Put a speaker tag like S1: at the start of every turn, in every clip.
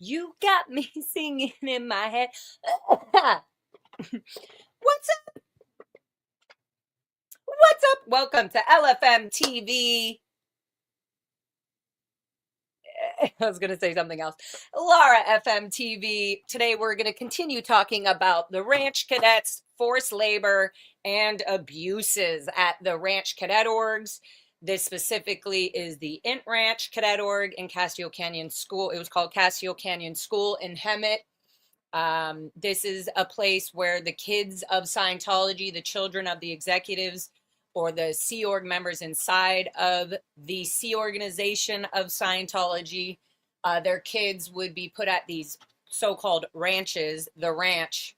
S1: You got me singing in my head. What's up? What's up? Welcome to LFM TV. I was going to say something else. Laura FM TV. Today we're going to continue talking about the ranch cadets, forced labor, and abuses at the ranch cadet orgs. This specifically is the Int Ranch Cadet Org in Castillo Canyon School. It was called Castillo Canyon School in Hemet. This is a place where the kids of Scientology, the children of the executives, or the Sea Org members inside of the Sea organization of Scientology, their kids would be put at these so-called ranches, the ranch,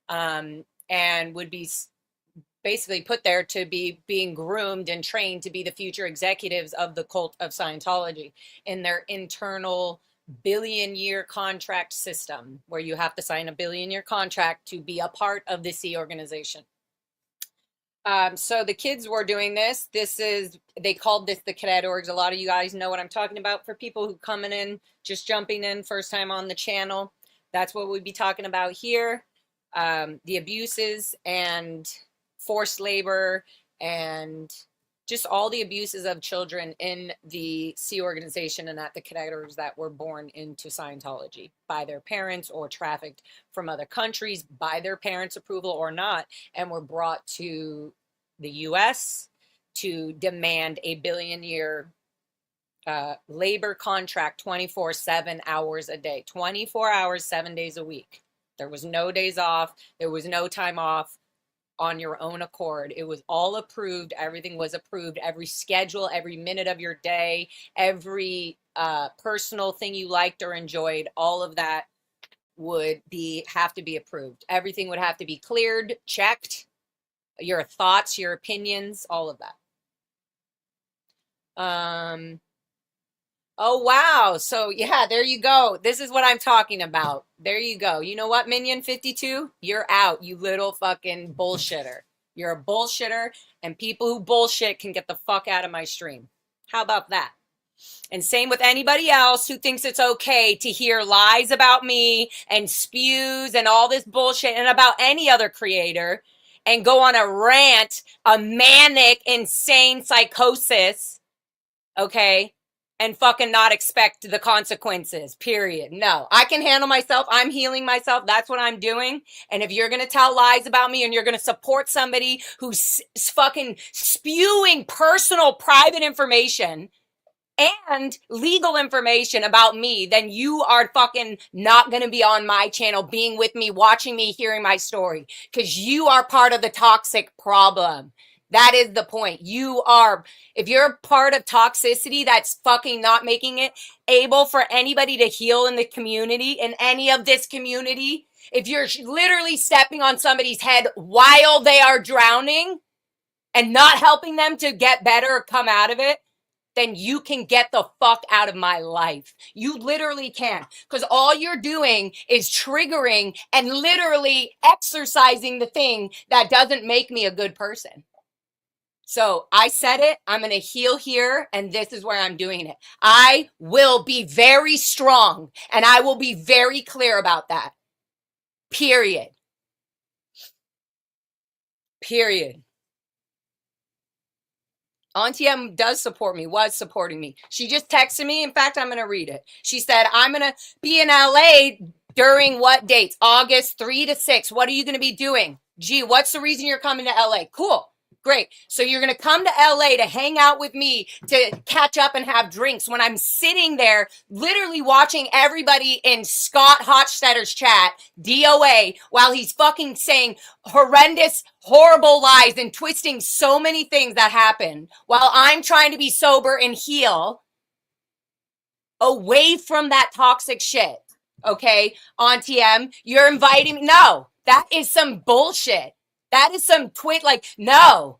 S1: and would be basically put there to be being groomed and trained to be the future executives of the cult of Scientology in their internal billion-year contract system, where you have to sign a billion-year contract to be a part of the Sea organization. So the kids were doing this. They called this the Cadet Orgs. A lot of you guys know what I'm talking about. For people who coming in, just jumping in, first time on the channel, that's what we'd be talking about here. The abuses and forced labor and just all the abuses of children in the Sea organization and at the Cadet Orgs that were born into Scientology by their parents or trafficked from other countries by their parents' approval or not, and were brought to the U.S. to demand a billion-year labor contract 24/7 hours a day, 24 hours, 7 days a week. There was no days off. There was no time off on your own accord. It was all approved. Everything was approved. Every schedule, every minute of your day, every personal thing you liked or enjoyed, all of that would have to be approved. Everything would have to be cleared, checked, your thoughts, your opinions, all of that. Oh, wow. So yeah, there you go. This is what I'm talking about. There you go. You know what, Minion 52? You're out, you little fucking bullshitter. You're a bullshitter, and people who bullshit can get the fuck out of my stream. How about that? And same with anybody else who thinks it's okay to hear lies about me and spews and all this bullshit and about any other creator and go on a rant, a manic, insane psychosis, okay? And fucking not expect the consequences, period. No, I can handle myself. I'm healing myself. That's what I'm doing. And if you're going to tell lies about me and you're going to support somebody who's fucking spewing personal, private information and legal information about me, then you are fucking not going to be on my channel, being with me, watching me, hearing my story, because you are part of the toxic problem. That is the point. If you're part of toxicity, that's fucking not making it able for anybody to heal in the community, in any of this community. If you're literally stepping on somebody's head while they are drowning and not helping them to get better or come out of it, then you can get the fuck out of my life. You literally can. Because all you're doing is triggering and literally exercising the thing that doesn't make me a good person. So I said it, I'm going to heal here, and this is where I'm doing it. I will be very strong, and I will be very clear about that. Period. Period. Auntie M does support me, was supporting me. She just texted me. In fact, I'm going to read it. She said, I'm going to be in LA during what dates? August 3 to 6. What are you going to be doing? Gee, what's the reason you're coming to LA? Cool. Great. So you're going to come to LA to hang out with me, to catch up and have drinks when I'm sitting there literally watching everybody in Scott Hochstetter's chat, DOA, while he's fucking saying horrendous, horrible lies and twisting so many things that happen while I'm trying to be sober and heal away from that toxic shit. Okay, Auntie M, you're inviting me. No, that is some bullshit. That is some no.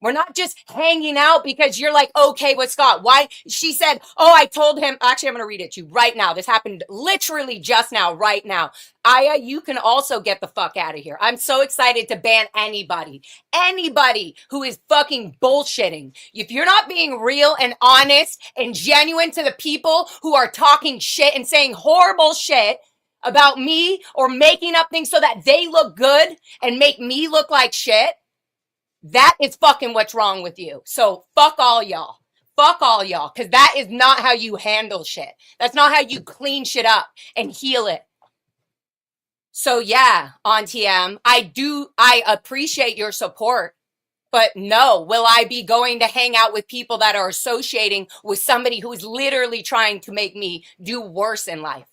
S1: We're not just hanging out because you're like, okay with Scott. Why? She said, oh, I told him. Actually, I'm going to read it to you right now. This happened literally just now, right now. Aya, you can also get the fuck out of here. I'm so excited to ban anybody who is fucking bullshitting. If you're not being real and honest and genuine to the people who are talking shit and saying horrible shit about me or making up things so that they look good and make me look like shit, that is fucking what's wrong with you. So fuck all y'all. Fuck all y'all. Because that is not how you handle shit. That's not how you clean shit up and heal it. So yeah, Auntie M, I appreciate your support. But no, will I be going to hang out with people that are associating with somebody who is literally trying to make me do worse in life?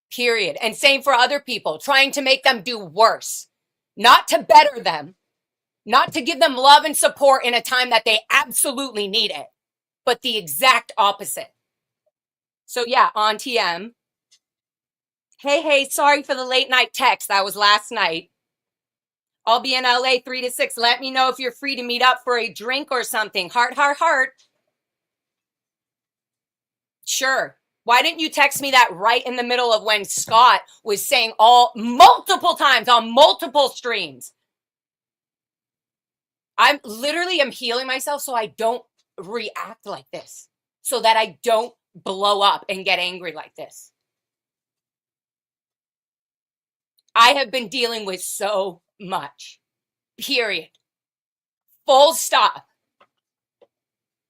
S1: Period. And same for other people, trying to make them do worse. Not to better them. Not to give them love and support in a time that they absolutely need it, but the exact opposite. So yeah, Auntie M. Hey, sorry for the late night text. That was last night. I'll be in LA 3 to 6. Let me know if you're free to meet up for a drink or something. Heart. Sure. Why didn't you text me that right in the middle of when Scott was saying multiple times on multiple streams? I'm healing myself so I don't react like this, so that I don't blow up and get angry like this. I have been dealing with so much, period. Full stop.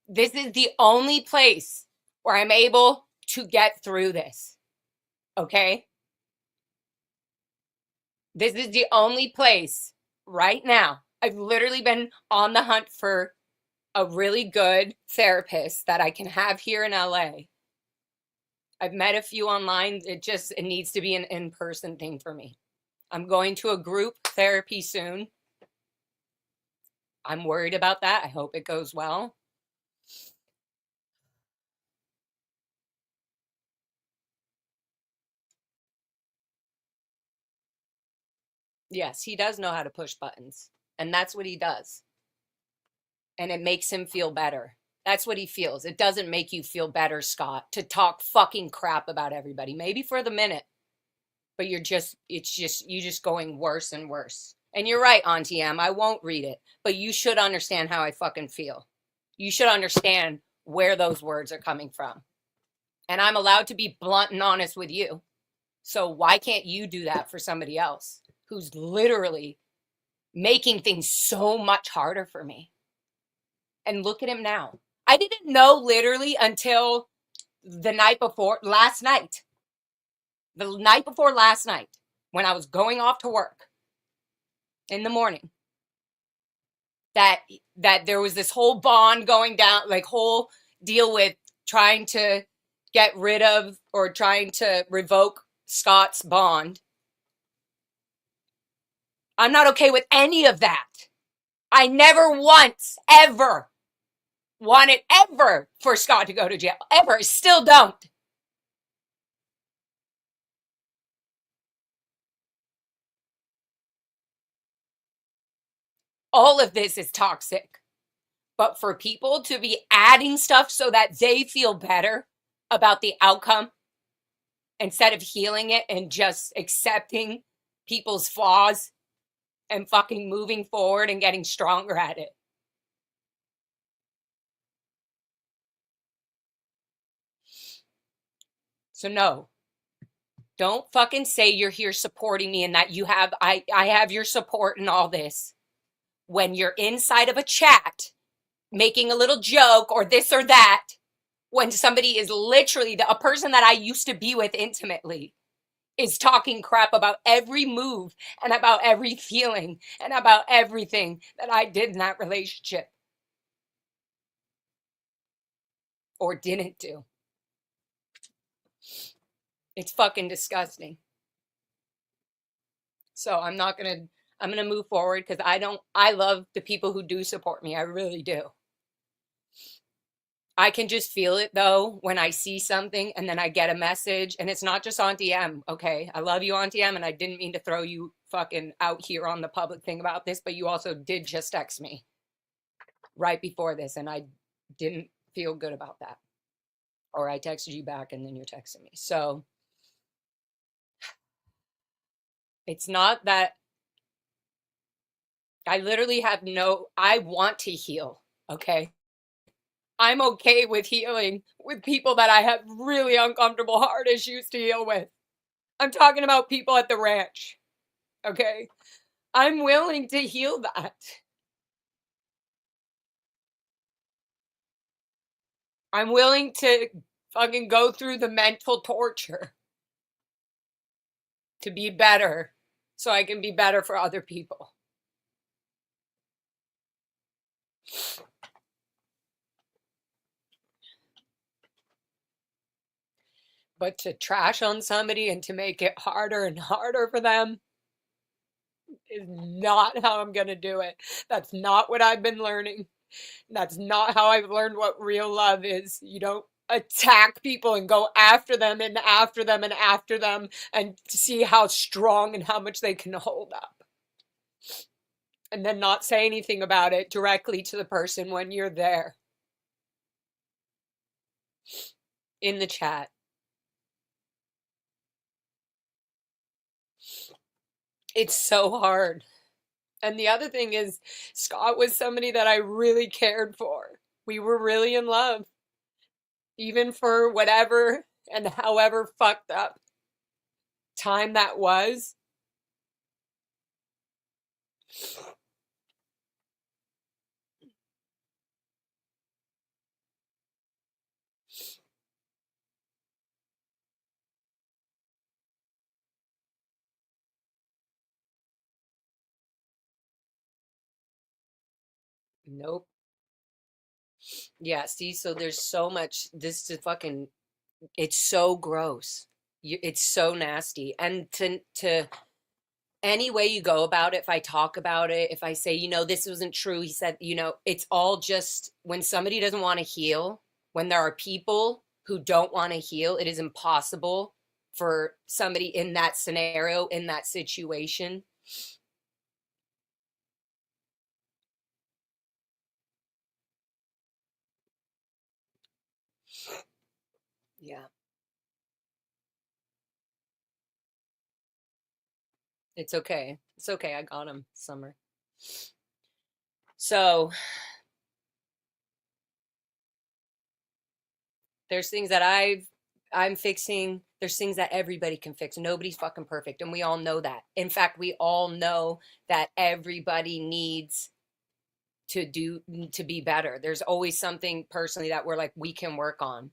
S1: This is the only place where I'm able to get through this, okay? This is the only place right now. I've literally been on the hunt for a really good therapist that I can have here in LA. I've met a few online. It needs to be an in-person thing for me. I'm going to a group therapy soon. I'm worried about that. I hope it goes well. Yes, he does know how to push buttons. And that's what he does. And it makes him feel better. That's what he feels. It doesn't make you feel better, Scott, to talk fucking crap about everybody. Maybe for the minute. But you just going worse and worse. And you're right, Auntie M. I won't read it. But you should understand how I fucking feel. You should understand where those words are coming from. And I'm allowed to be blunt and honest with you. So why can't you do that for somebody else who's literally making things so much harder for me? And look at him now. I didn't know literally until the night before last night. The night before last night, when I was going off to work in the morning, that there was this whole bond going down, like whole deal with trying to get rid of or trying to revoke Scott's bond. I'm not okay with any of that. I never once, ever wanted ever for Scott to go to jail. Ever. Still don't. All of this is toxic. But for people to be adding stuff so that they feel better about the outcome instead of healing it and just accepting people's flaws and fucking moving forward and getting stronger at it. So no, don't fucking say you're here supporting me and that I have your support in all this. When you're inside of a chat, making a little joke or this or that, when somebody is literally a person that I used to be with intimately is talking crap about every move and about every feeling and about everything that I did in that relationship or didn't do. It's fucking disgusting. So I'm going to move forward because I love the people who do support me. I really do. I can just feel it though when I see something and then I get a message, and it's not just Auntie M, okay? I love you, Auntie M, and I didn't mean to throw you fucking out here on the public thing about this, but you also did just text me right before this, and I didn't feel good about that. Or I texted you back and then you're texting me. So it's not that I literally have I want to heal, okay? I'm okay with healing with people that I have really uncomfortable heart issues to heal with. I'm talking about people at the ranch, okay? I'm willing to heal that. I'm willing to fucking go through the mental torture to be better so I can be better for other people. But to trash on somebody and to make it harder and harder for them is not how I'm going to do it. That's not what I've been learning. That's not how I've learned what real love is. You don't attack people and go after them and after them and after them and see how strong and how much they can hold up. And then not say anything about it directly to the person when you're there. In the chat. It's so hard. And the other thing is, Scott was somebody that I really cared for. We were really in love. Even for whatever and however fucked up time that was. Nope. Yeah, see, so there's so much, this is fucking, it's so gross. It's so nasty. And to any way you go about it, if I talk about it, if I say, you know, this wasn't true, he said, you know, it's all just when somebody doesn't want to heal, when there are people who don't want to heal, it is impossible for somebody in that scenario, in that situation. Yeah. It's okay. It's okay. I got him, Summer. So there's things that I'm fixing. There's things that everybody can fix. Nobody's fucking perfect, and we all know that. In fact, we all know that everybody needs to be better. There's always something personally that we're like, we can work on.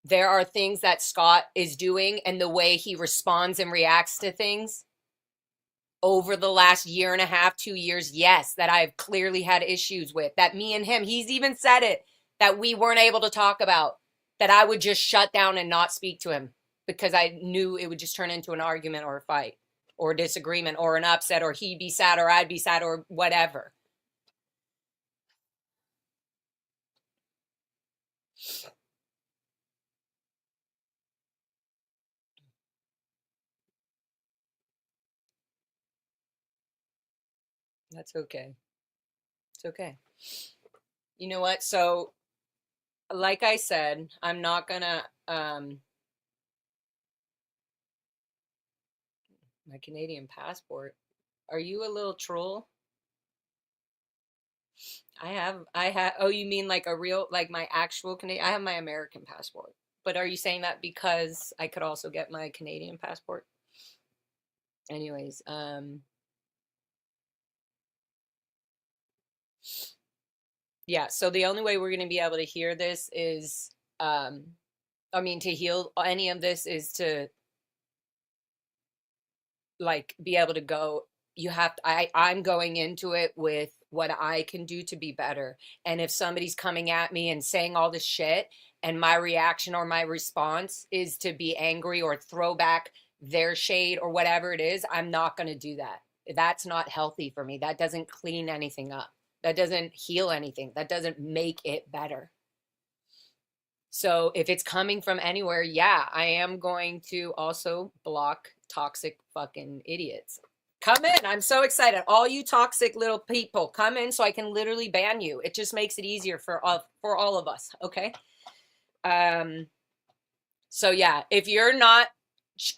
S1: There are things that Scott is doing and the way he responds and reacts to things over the last year and a half, 2 years, yes, that I've clearly had issues with. That me and him, he's even said it, that we weren't able to talk about, that I would just shut down and not speak to him because I knew it would just turn into an argument or a fight or a disagreement or an upset, or he'd be sad or I'd be sad or whatever. That's okay. It's okay. You know what? So, like I said, I'm not gonna, my Canadian passport. Are you a little troll? Oh, you mean like a real, like my actual Canadian? I have my American passport. But are you saying that because I could also get my Canadian passport? Anyways, yeah, so the only way we're going to be able to hear this is, I mean, to heal any of this is to like be able to go, I'm going into it with what I can do to be better. And if somebody's coming at me and saying all this shit and my reaction or my response is to be angry or throw back their shade or whatever it is, I'm not going to do that. That's not healthy for me. That doesn't clean anything up. That doesn't heal anything. That doesn't make it better. So if it's coming from anywhere, yeah, I am going to also block toxic fucking idiots. Come in. I'm so excited. All you toxic little people, come in so I can literally ban you. It just makes it easier for all of us, okay? So yeah, if you're not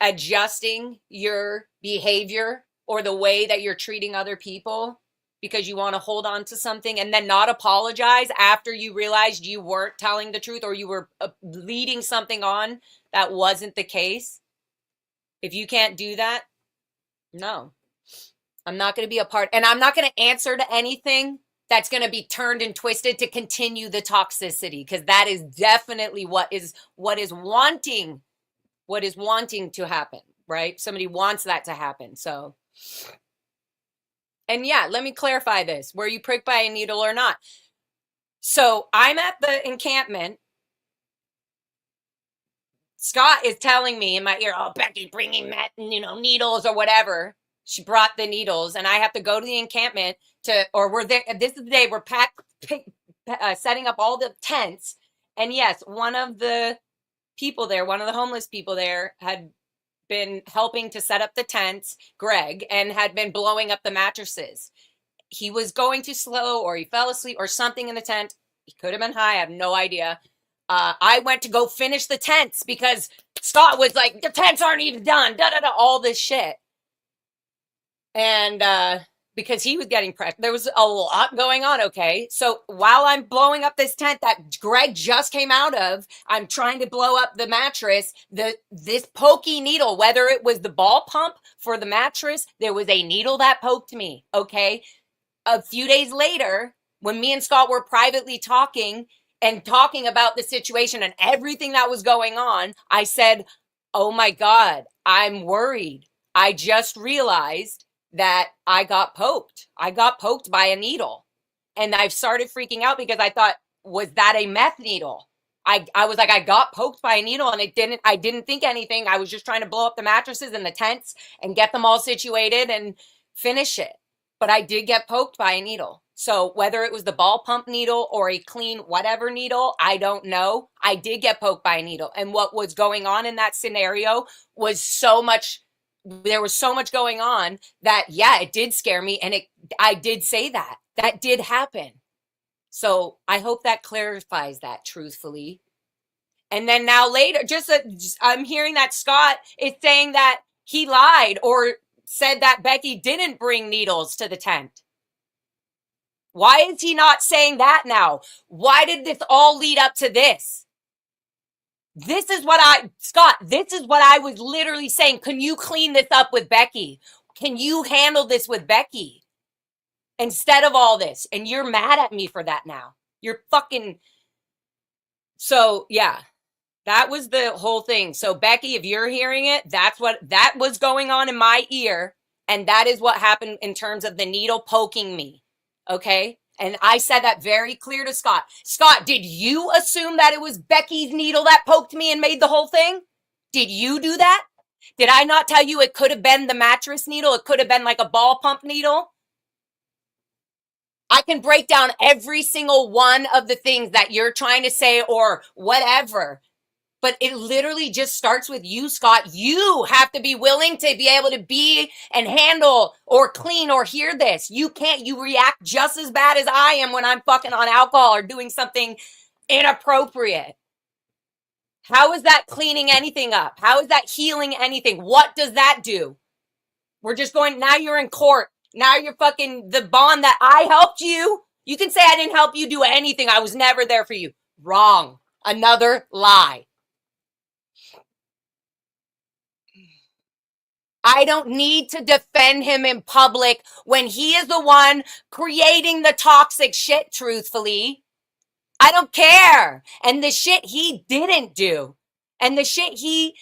S1: adjusting your behavior or the way that you're treating other people because you want to hold on to something and then not apologize after you realized you weren't telling the truth or you were leading something on that wasn't the case, if you can't do that, no, I'm not going to be a part, and I'm not going to answer to anything that's going to be turned and twisted to continue the toxicity, because that is definitely what is wanting to happen, right? Somebody wants that to happen. So, and yeah, let me clarify this. Were you pricked by a needle or not? So I'm at the encampment. Scott is telling me in my ear, oh, Becky, bringing needles or whatever. She brought the needles, and I have to go to the encampment we're there. This is the day we're setting up all the tents. And yes, one of the homeless people there had been helping to set up the tents, Greg, and had been blowing up the mattresses. He was going too slow, or he fell asleep or something in the tent. He could have been high. I have no idea. I went to go finish the tents because Scott was like, the tents aren't even done, all this shit. And because he was getting pressed, there was a lot going on, okay? So while I'm blowing up this tent that Greg just came out of, I'm trying to blow up the mattress, this pokey needle, whether it was the ball pump for the mattress, there was a needle that poked me, okay? A few days later, when me and Scott were privately talking about the situation and everything that was going on, I said, oh my God, I'm worried. I just realized that I got poked. I got poked by a needle. And I've started freaking out because I thought, was that a meth needle? I was like, I got poked by a needle, and I didn't think anything. I was just trying to blow up the mattresses and the tents and get them all situated and finish it. But I did get poked by a needle. So whether it was the ball pump needle or a clean whatever needle, I don't know. I did get poked by a needle. And what was going on in that scenario was there was so much going on that, yeah, it did scare me. And I did say that did happen. So I hope that clarifies that truthfully. And then now later, I'm hearing that Scott is saying that he lied or said that Becky didn't bring needles to the tent. Why is he not saying that now? Why did this all lead up to this? Scott, this is what I was literally saying. Can you clean this up with Becky? Can you handle this with Becky? Instead of all this. And you're mad at me for that now. You're fucking... So, yeah. That was the whole thing. So, Becky, if you're hearing it, that was going on in my ear. And that is what happened in terms of the needle poking me. Okay? And I said that very clear to Scott. Scott, did you assume that it was Becky's needle that poked me and made the whole thing? Did you do that? Did I not tell you it could have been the mattress needle? It could have been like a ball pump needle? I can break down every single one of the things that you're trying to say or whatever. But it literally just starts with you, Scott. You have to be willing to be able to be and handle or clean or hear this. You can't. You react just as bad as I am when I'm fucking on alcohol or doing something inappropriate. How is that cleaning anything up? How is that healing anything? What does that do? We're just going, now you're in court. Now you're fucking the bond that I helped you. You can say I didn't help you do anything. I was never there for you. Wrong. Another lie. I don't need to defend him in public when he is the one creating the toxic shit, truthfully. I don't care. And the shit he didn't do. And the shit you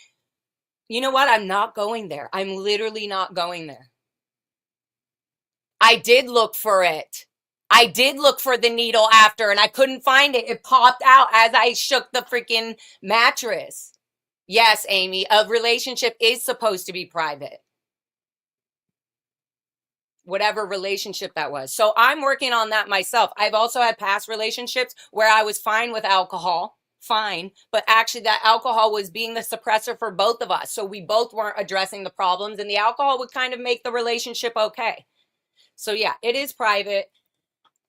S1: know what? I'm not going there. I'm literally not going there. I did look for it. I did look for the needle after, and I couldn't find it. It popped out as I shook the freaking mattress. Yes, Amy, a relationship is supposed to be private. whatever relationship that was. So I'm working on that myself. I've also had past relationships where I was fine with alcohol, fine, but actually that alcohol was being the suppressor for both of us. So we both weren't addressing the problems, and the alcohol would kind of make the relationship okay. So yeah, it is private.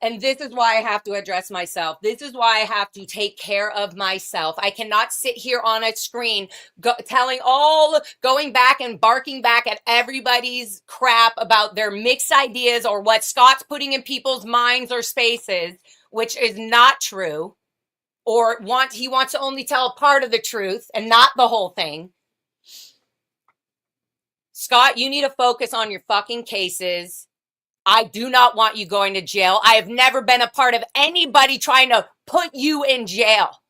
S1: And this is why I have to address myself. This is why I have to take care of myself. I cannot sit here on a screen going back and barking back at everybody's crap about their mixed ideas or what Scott's putting in people's minds or spaces, which is not true. Or he wants to only tell a part of the truth and not the whole thing. Scott, you need to focus on your fucking cases. I do not want you going to jail. I have never been a part of anybody trying to put you in jail.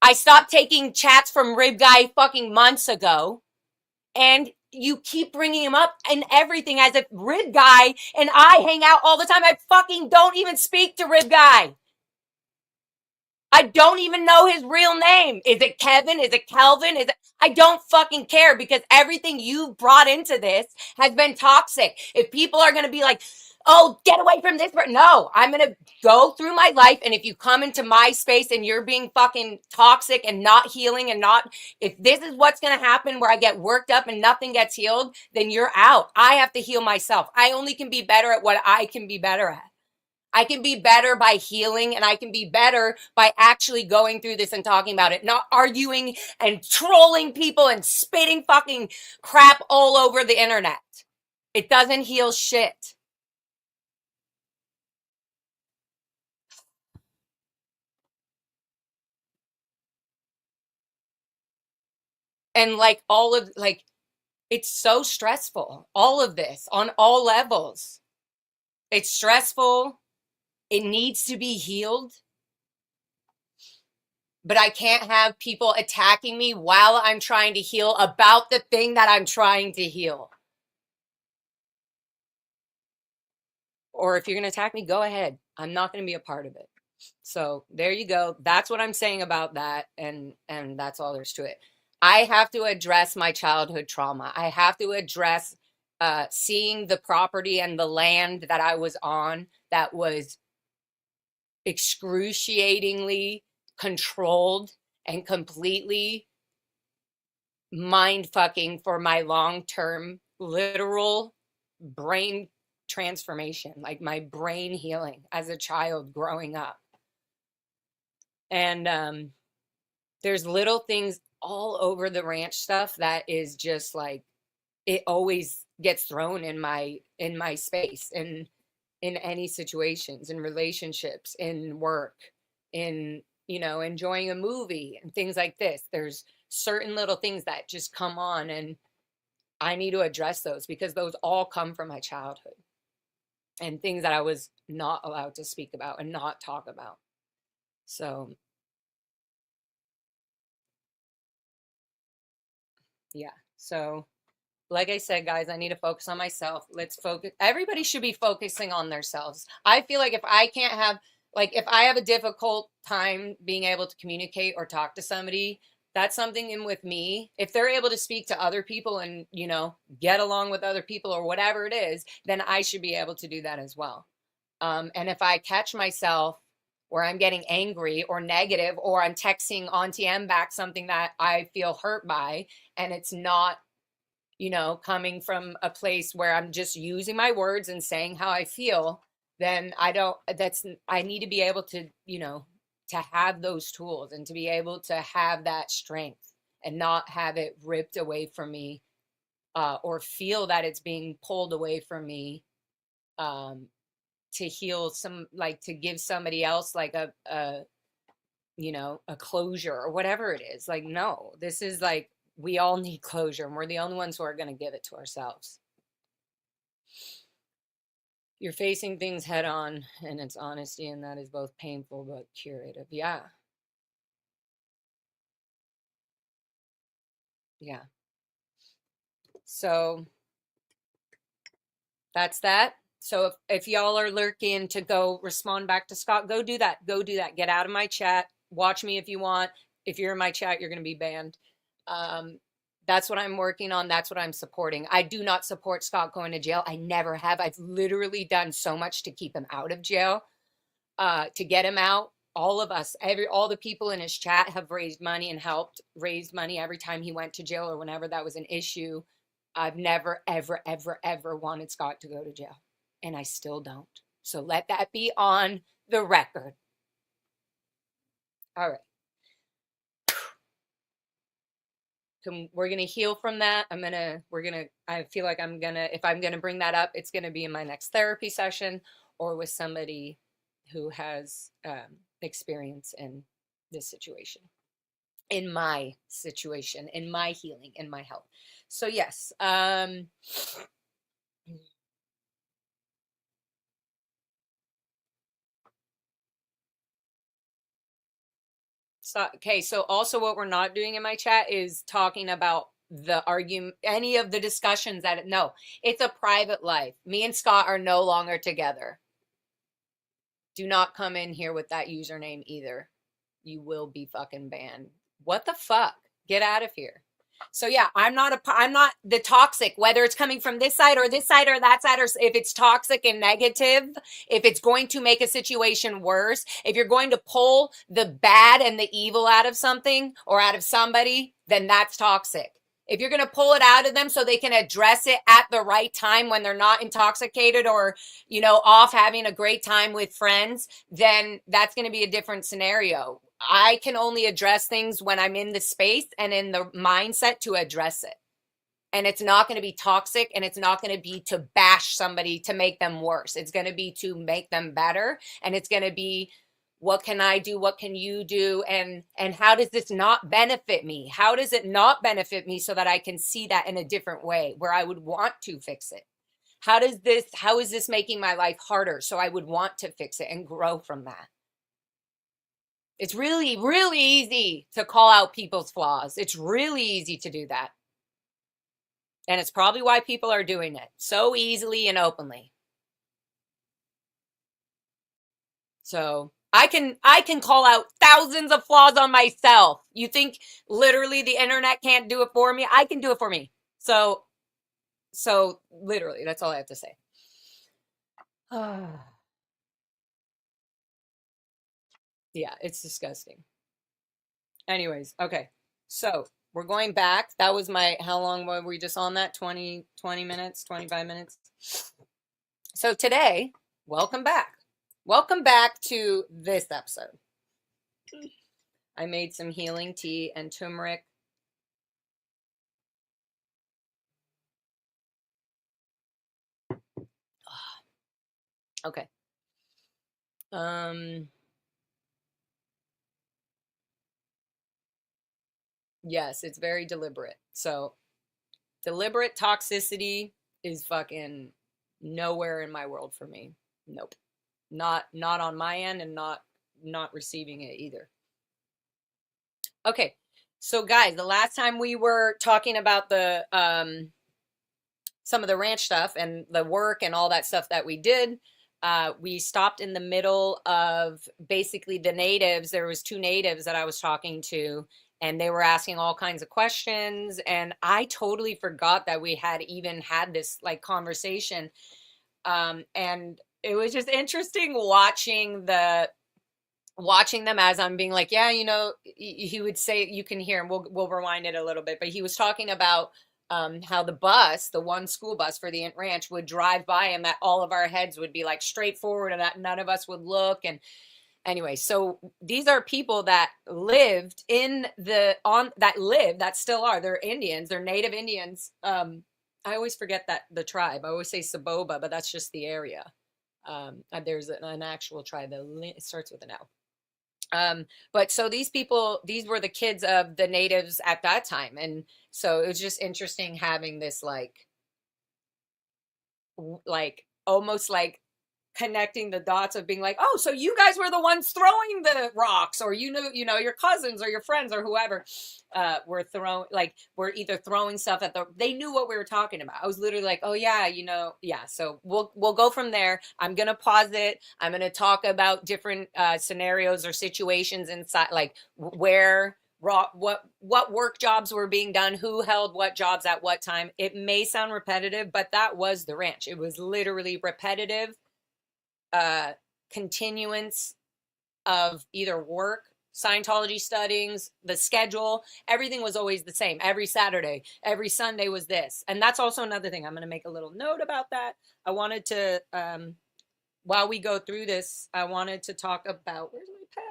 S1: I stopped taking chats from Rib Guy fucking months ago. And you keep bringing him up and everything as if Rib Guy and I hang out all the time. I fucking don't even speak to Rib Guy. I don't even know his real name. Is it Kevin? Is it Kelvin? I don't fucking care, because everything you've brought into this has been toxic. If people are going to be like, oh, get away from this, no, I'm going to go through my life. And if you come into my space and you're being fucking toxic and not healing if this is what's going to happen where I get worked up and nothing gets healed, then you're out. I have to heal myself. I only can be better at what I can be better at. I can be better by healing, and I can be better by actually going through this and talking about it, not arguing and trolling people and spitting fucking crap all over the internet. It doesn't heal shit. And it's so stressful. All of this on all levels. It's stressful. It needs to be healed. But I can't have people attacking me while I'm trying to heal about the thing that I'm trying to heal. Or if you're going to attack me, go ahead. I'm not going to be a part of it. So there you go. That's what I'm saying about that. And that's all there's to it. I have to address my childhood trauma. I have to address seeing the property and the land that I was on that was excruciatingly controlled and completely mind fucking for my long-term literal brain transformation, like my brain healing as a child growing up. And there's little things all over the ranch stuff that is just like, it always gets thrown in my space, in any situations, in relationships, in work, in enjoying a movie and things like this. There's certain little things that just come on, and I need to address those, because those all come from my childhood and things that I was not allowed to speak about and not talk about. So yeah. So like I said, guys, I need to focus on myself. Let's focus. Everybody should be focusing on themselves. I feel like if I have a difficult time being able to communicate or talk to somebody, that's something in with me. If they're able to speak to other people and, get along with other people or whatever it is, then I should be able to do that as well. And if I catch myself where I'm getting angry or negative, or I'm texting Auntie M back something that I feel hurt by, and it's not, coming from a place where I'm just using my words and saying how I feel, then I need to be able to, to have those tools and to be able to have that strength and not have it ripped away from me, or feel that it's being pulled away from me, to heal to give somebody else like a closure or whatever it is. Like, no, this is like, we all need closure, and we're the only ones who are going to give it to ourselves. You're facing things head on, and it's honesty, and that is both painful but curative. Yeah. Yeah. So that's that. So if y'all are lurking to go respond back to Scott, go do that. Go do that. Get out of my chat. Watch me if you want. If you're in my chat, you're going to be banned. That's what I'm working on. That's what I'm supporting. I do not support Scott going to jail. I never have. I've literally done so much to keep him out of jail, to get him out. All of us, all the people in his chat have raised money and helped raise money every time he went to jail or whenever that was an issue. I've never, ever, ever, ever wanted Scott to go to jail, and I still don't. So let that be on the record. All right. We're going to heal from that. I feel like if I'm going to bring that up, it's going to be in my next therapy session or with somebody who has experience in this situation, in my situation, in my healing, in my health. So yes, okay, so also what we're not doing in my chat is talking about the argument, any of the discussions no, it's a private life. Me and Scott are no longer together. Do not come in here with that username either. You will be fucking banned. What the fuck? Get out of here. So yeah, I'm not the toxic, whether it's coming from this side or that side, or if it's toxic and negative, if it's going to make a situation worse, if you're going to pull the bad and the evil out of something or out of somebody, then that's toxic. If you're going to pull it out of them so they can address it at the right time when they're not intoxicated or, off having a great time with friends, then that's going to be a different scenario. I can only address things when I'm in the space and in the mindset to address it. And it's not going to be toxic, and it's not going to be to bash somebody to make them worse. It's going to be to make them better. And it's going to be, what can I do? What can you do? And how does this not benefit me? How does it not benefit me so that I can see that in a different way where I would want to fix it? How is this making my life harder so I would want to fix it and grow from that? It's really, really easy to call out people's flaws. It's really easy to do that. And it's probably why people are doing it so easily and openly. So I can call out thousands of flaws on myself. You think literally the internet can't do it for me? I can do it for me. So literally, that's all I have to say. Yeah, it's disgusting. Anyways, okay. So we're going back. That was how long were we just on that? 20 minutes, 25 minutes. So today, welcome back. Welcome back to this episode. I made some healing tea and turmeric. Okay. Yes, it's very deliberate. So deliberate toxicity is fucking nowhere in my world for me. Nope. Not on my end, and not receiving it either. Okay. So guys, the last time we were talking about the some of the ranch stuff and the work and all that stuff that we did, we stopped in the middle of basically the natives. There was 2 natives that I was talking to, and they were asking all kinds of questions, and I totally forgot that we had even had this like conversation. And it was just interesting watching them as I'm being like, yeah, he would say, you can hear him, we'll rewind it a little bit, but he was talking about how the one school bus for the ranch would drive by, and that all of our heads would be like straight forward, and that none of us would look. And anyway, so these are people that lived that still are. They're Indians. They're native Indians. I always forget that the tribe. I always say Saboba, but that's just the area. There's an actual tribe that starts with an L. But so these were the kids of the natives at that time. And so it was just interesting having this like almost like connecting the dots of being like, oh, so you guys were the ones throwing the rocks, or your cousins or your friends or whoever were either throwing stuff they knew what we were talking about. I was literally like, oh yeah, yeah. So we'll go from there. I'm gonna pause it. I'm gonna talk about different scenarios or situations inside, like where what work jobs were being done, who held what jobs at what time. It may sound repetitive, but that was the ranch. It was literally repetitive continuance of either work, Scientology studies, the schedule. Everything was always the same. Every Saturday, every Sunday was this. And that's also another thing. I'm going to make a little note about that. I wanted to, while we go through this, I wanted to talk about, where's my pen?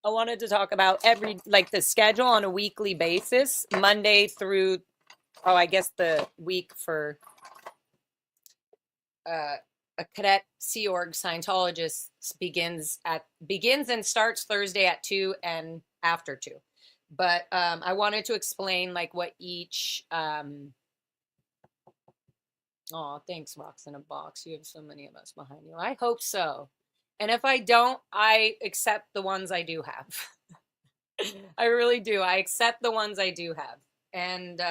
S1: I wanted to talk about like the schedule on a weekly basis, Monday through, I guess the week for a cadet Sea Org Scientologist begins and starts Thursday at 2 and after 2. But I wanted to explain like what each, oh, thanks, Rocks in a Box. You have so many of us behind you. I hope so. And if I don't, I accept the ones I do have. I really do. I accept the ones I do have. And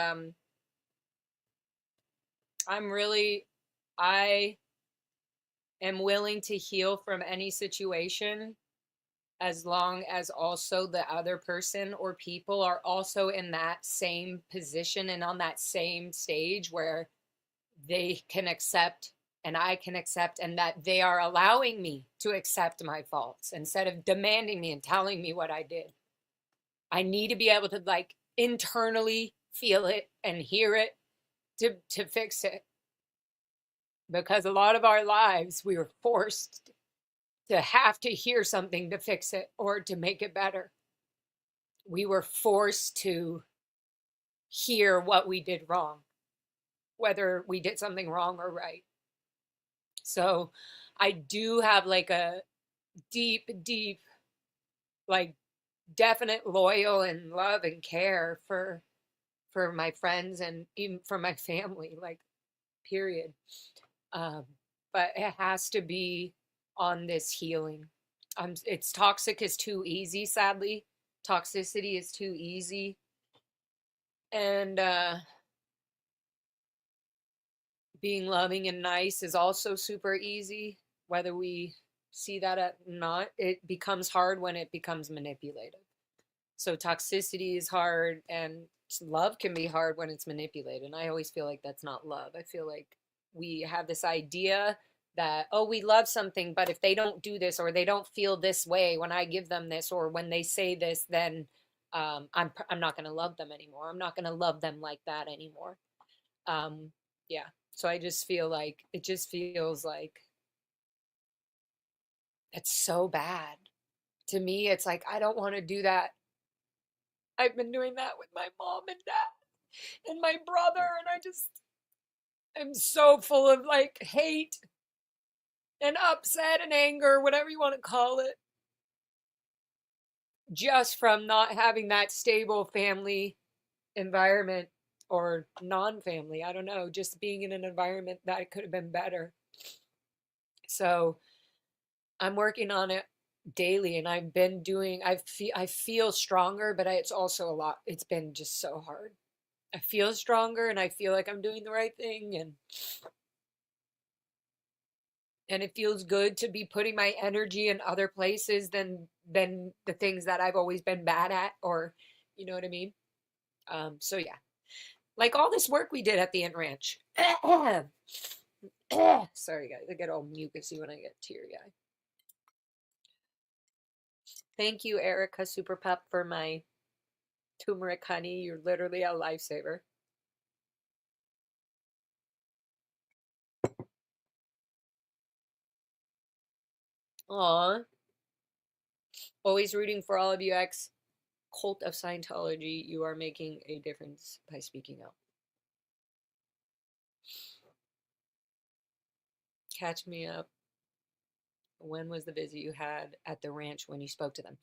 S1: I am willing to heal from any situation as long as also the other person or people are also in that same position and on that same stage where they can accept and I can accept, and that they are allowing me to accept my faults instead of demanding me and telling me what I did. I need to be able to like internally feel it and hear it to fix it. Because a lot of our lives, we were forced to have to hear something to fix it or to make it better. We were forced to hear what we did wrong, whether we did something wrong or right. So I do have like a deep, like definite loyal and love and care for my friends and even for my family, like period. But it has to be on this healing. It's toxic is too easy, sadly. Toxicity is too easy. And being loving and nice is also super easy, whether we see that or not. It becomes hard when it becomes manipulative. So toxicity is hard, and love can be hard when it's manipulated. And I always feel like that's not love. I feel like we have this idea that, oh, we love something, but if they don't do this or they don't feel this way when I give them this or when they say this, then I'm not going to love them anymore. I'm not going to love them like that anymore. Yeah. So I just feel like it just feels like it's so bad. To me, it's like I don't want to do that. I've been doing that with my mom and dad and my brother, and I just am so full of like hate and upset and anger, whatever you want to call it, just from not having that stable family environment or non-family. I don't know, just being in an environment that could have been better. So I'm working on it daily, and I've been doing, I feel stronger, but it's also a lot. It's been just so hard. I feel stronger and I feel like I'm doing the right thing, and it feels good to be putting my energy in other places than the things that I've always been bad at, or you know what I mean? So yeah. Like all this work we did at the Inn Ranch. Sorry guys, I get all mucusy when I get teary eyed. Thank you, Erica Super Pup, for my turmeric honey. You're literally a lifesaver. Aw. Always rooting for all of you ex cult of Scientology. You are making a difference by speaking out. Catch me up. When was the visit you had at the ranch when you spoke to them?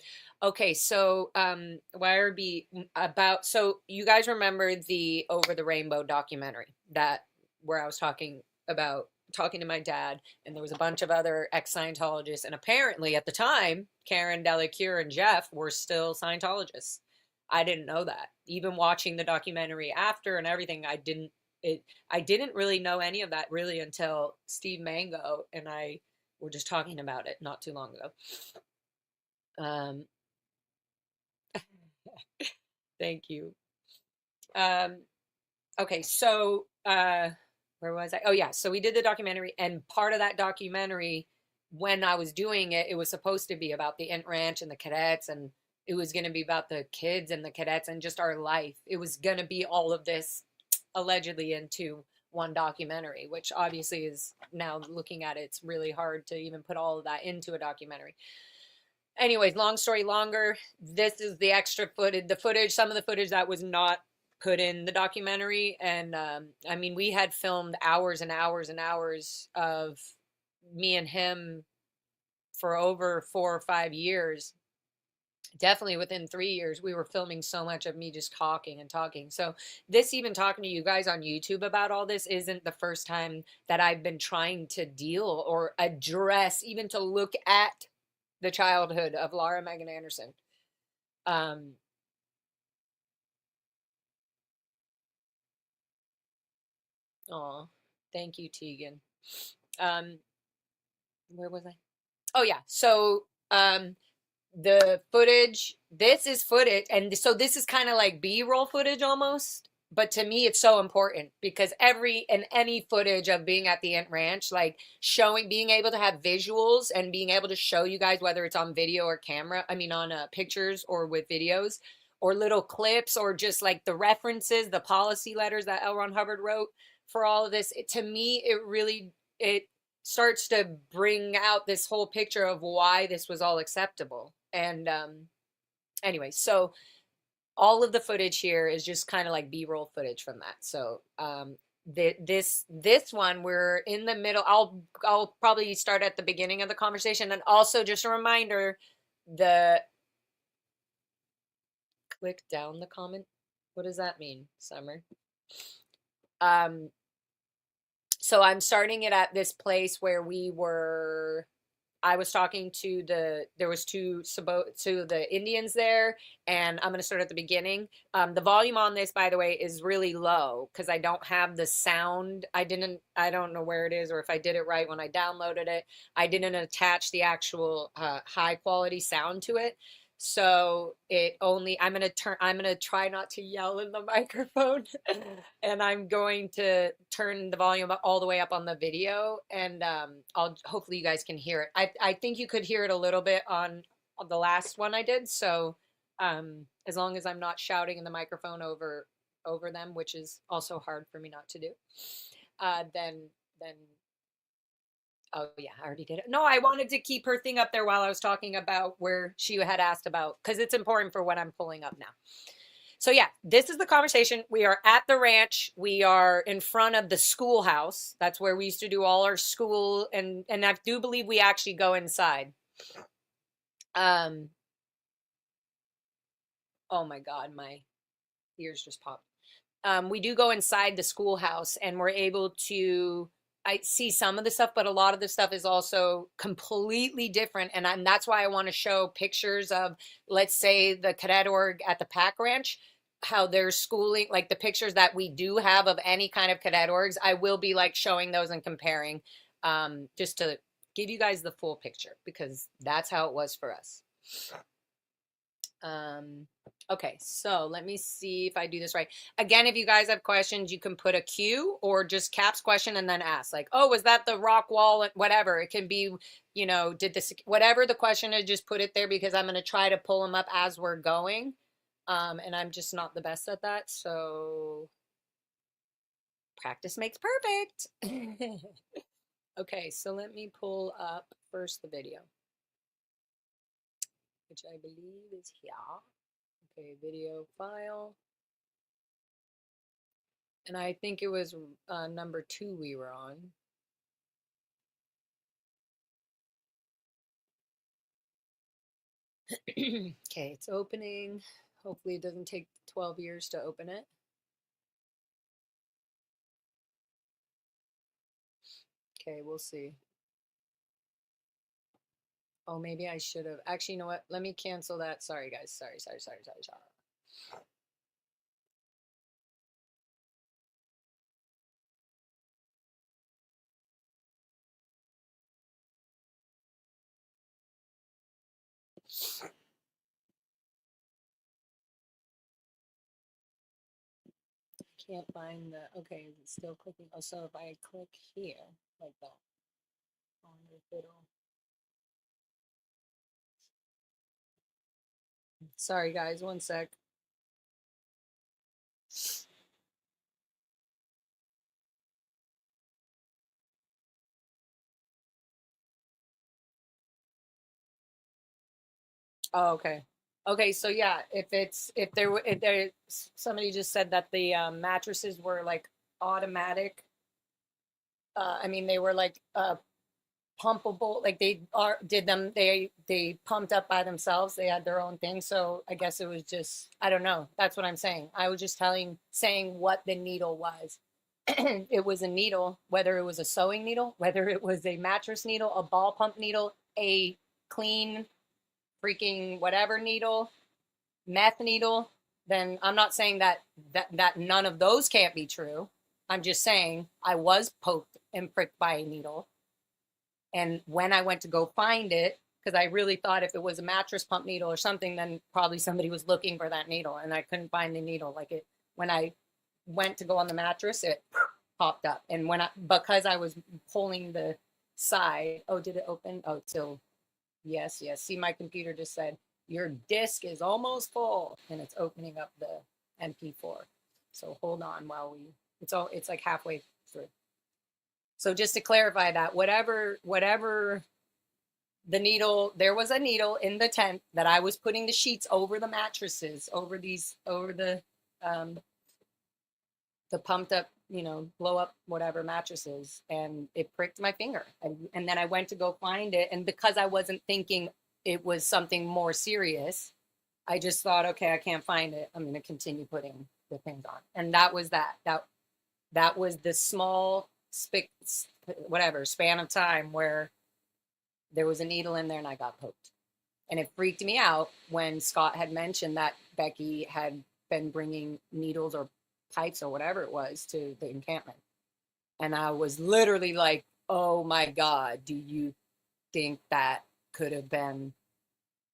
S1: Okay, so YRB about, so you guys remember the Over the Rainbow documentary that where I was talking to my dad, and there was a bunch of other ex-Scientologists, and apparently at the time Karen Delacure and Jeff were still Scientologists. I didn't know that. Even watching the documentary after and everything, I didn't really know any of that really until Steve Mango and I were just talking about it not too long ago. Thank you. Um, okay, so where was I? Oh yeah, so we did the documentary, and part of that documentary, when I was doing it, it was supposed to be about the Int Ranch and the cadets, and it was going to be about the kids and the cadets and just our life. It was going to be all of this allegedly into one documentary, which obviously is, now looking at it, it's really hard to even put all of that into a documentary. Anyways, long story longer, this is the extra footage, some of the footage that was not put in the documentary. And I mean, we had filmed hours and hours and hours of me and him for over 4 or 5 years. Definitely within 3 years, we were filming so much of me just talking and talking. So this, even talking to you guys on YouTube about all this, isn't the first time that I've been trying to deal or address, even to look at the childhood of Laura Megan Anderson. Um, oh, thank you, Tegan. Um, where was I? Oh yeah. So the footage, this is footage, and so this is kind of like B-roll footage almost. But to me, it's so important because every and any footage of being at the Ant Ranch, like showing, being able to have visuals and being able to show you guys, whether it's on video or camera, I mean, on pictures or with videos or little clips or just like the references, the policy letters that L. Ron Hubbard wrote for all of this. To me, it really, it starts to bring out this whole picture of why this was all acceptable. And anyway, so all of the footage here is just kind of like B-roll footage from that. So this one, we're in the middle. I'll probably start at the beginning of the conversation. And also just a reminder, the click down the comment. What does that mean, Summer? Um, so I'm starting it at this place where I was talking to there was to the Indians there, and I'm going to start at the beginning. The volume on this, by the way, is really low because I don't have the sound. I don't know where it is or if I did it right when I downloaded it. I didn't attach the actual high quality sound to it. So I'm going to try not to yell in the microphone and I'm going to turn the volume all the way up on the video, and hopefully you guys can hear it. I think you could hear it a little bit on the last one I did. So as long as I'm not shouting in the microphone over them, which is also hard for me not to do, then oh yeah, I already did it. No, I wanted to keep her thing up there while I was talking about where she had asked about, because it's important for what I'm pulling up now. So yeah, this is the conversation. We are at the ranch. We are in front of the schoolhouse. That's where we used to do all our school, and I do believe we actually go inside. Um, oh my God, my ears just popped. We do go inside the schoolhouse, and we're able to, I see some of the stuff, but a lot of the stuff is also completely different. And that's why I want to show pictures of, let's say, the Cadet Org at the Pack Ranch, how they're schooling, like the pictures that we do have of any kind of Cadet Orgs. I will be like showing those and comparing, just to give you guys the full picture, because that's how it was for us. Okay, so let me see if I do this right. Again, if you guys have questions, you can put a Q or just caps question and then ask, like, oh, was that the rock wall? Whatever. It can be, did this, whatever the question is, just put it there, because I'm going to try to pull them up as we're going. And I'm just not the best at that. So practice makes perfect. Okay, so let me pull up first the video, which I believe is here. Okay, video file. And I think it was number 2 we were on. Okay, it's opening. Hopefully it doesn't take 12 years to open it. Okay, we'll see. Oh, maybe I should have. Actually, you know what? Let me cancel that. Sorry, guys. Sorry. can't find the, okay, it's still clicking. Oh, so if I click here, like that, I wonder if it'll, sorry guys, one sec. Oh, okay. Okay, so yeah, if there, somebody just said that the mattresses were like automatic. I mean, they were like pumpable, like they are did them. They pumped up by themselves. They had their own thing. So I guess it was just, I don't know. That's what I'm saying. I was just saying what the needle was. It was a needle, whether it was a sewing needle, whether it was a mattress needle, a ball pump needle, a clean freaking whatever needle, meth needle, then I'm not saying that none of those can't be true. I'm just saying I was poked and pricked by a needle. And when I went to go find it, because I really thought if it was a mattress pump needle or something, then probably somebody was looking for that needle and I couldn't find the needle. Like it, when I went to go on the mattress, it popped up. And because I was pulling the side, oh, did it open? Oh, so yes, yes. See, my computer just said, your disk is almost full and it's opening up the MP4. So hold on while it's like halfway through. So just to clarify that, whatever the needle, there was a needle in the tent that I was putting the sheets over the mattresses, over um, the pumped up, blow up whatever mattresses, and it pricked my finger. And then I went to go find it. And because I wasn't thinking it was something more serious, I just thought, okay, I can't find it. I'm going to continue putting the things on. And that was that. That was the small span of time where there was a needle in there and I got poked. And it freaked me out when Scott had mentioned that Becky had been bringing needles or pipes or whatever it was to the encampment. And I was literally like, oh my God, do you think that could have been?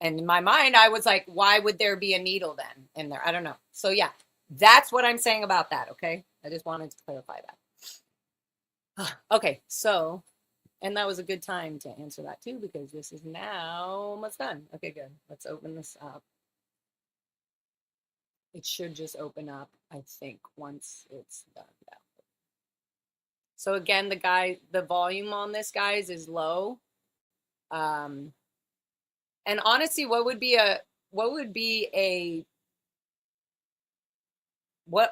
S1: And in my mind, I was like, why would there be a needle then in there? I don't know. So yeah, that's what I'm saying about that. Okay. I just wanted to clarify that. Okay. So, and that was a good time to answer that too, because this is now almost done. Okay, good. Let's open this up. It should just open up, I think, once it's done. So again, the volume on this, guys, is low. And honestly, what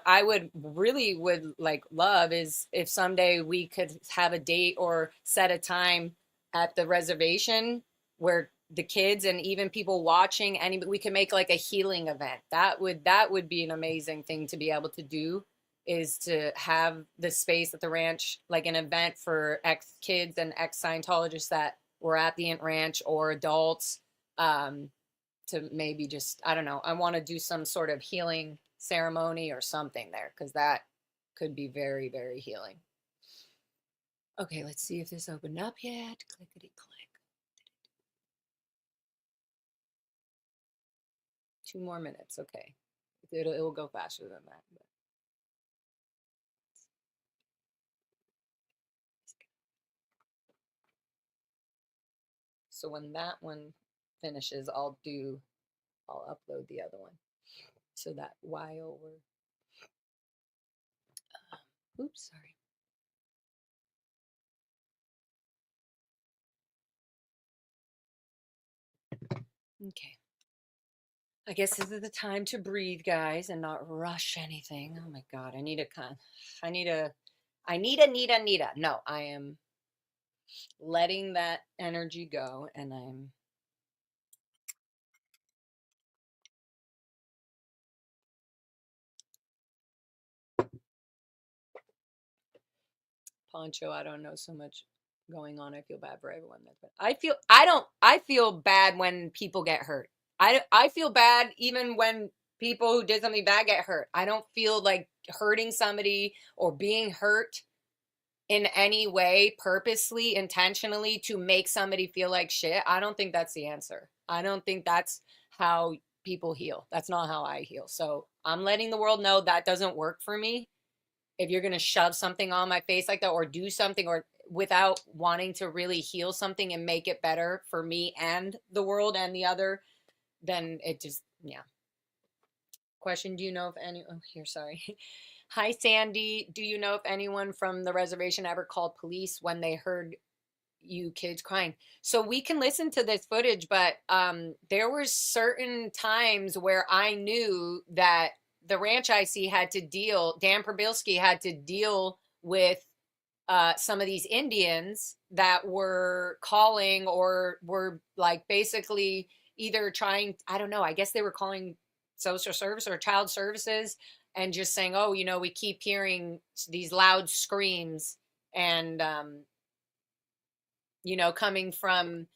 S1: I would really would like love is if someday we could have a date or set a time at the reservation where the kids and even people watching, we could make like a healing event. That would be an amazing thing to be able to do, is to have the space at the ranch, like an event for ex kids and ex Scientologists that were at the Ant Ranch, or adults, to maybe just, I don't know, I want to do some sort of healing ceremony or something there, because that could be very, very healing. Okay, let's see if this opened up yet. Clickety click. 2 more minutes. Okay, it'll go faster than that. But. So when that one finishes, I'll upload the other one. So that Y over. Oops, sorry. Okay. I guess this is the time to breathe, guys, and not rush anything. Oh my God, I need a. No, I am letting that energy go, and I'm Poncho. I don't know so much going on. I feel bad for everyone. I feel bad when people get hurt. I feel bad even when people who did something bad get hurt. I don't feel like hurting somebody or being hurt in any way purposely, intentionally, to make somebody feel like shit. I don't think that's the answer. I don't think that's how people heal. That's not how I heal. So I'm letting the world know that doesn't work for me. if you're going to shove something on my face like that or do something or without wanting to really heal something and make it better for me and the world and the other, then it just, yeah. Question, do you know if any, oh, here, sorry. Hi, Sandy. Do you know if anyone from the reservation ever called police when they heard you kids crying? So we can listen to this footage, but there were certain times where I knew that the ranch IC had to deal, Dan Probilski had to deal with some of these Indians that were calling or were like basically either trying, I don't know, I guess they were calling social service or child services and just saying, oh, you know, we keep hearing these loud screams and, you know, coming from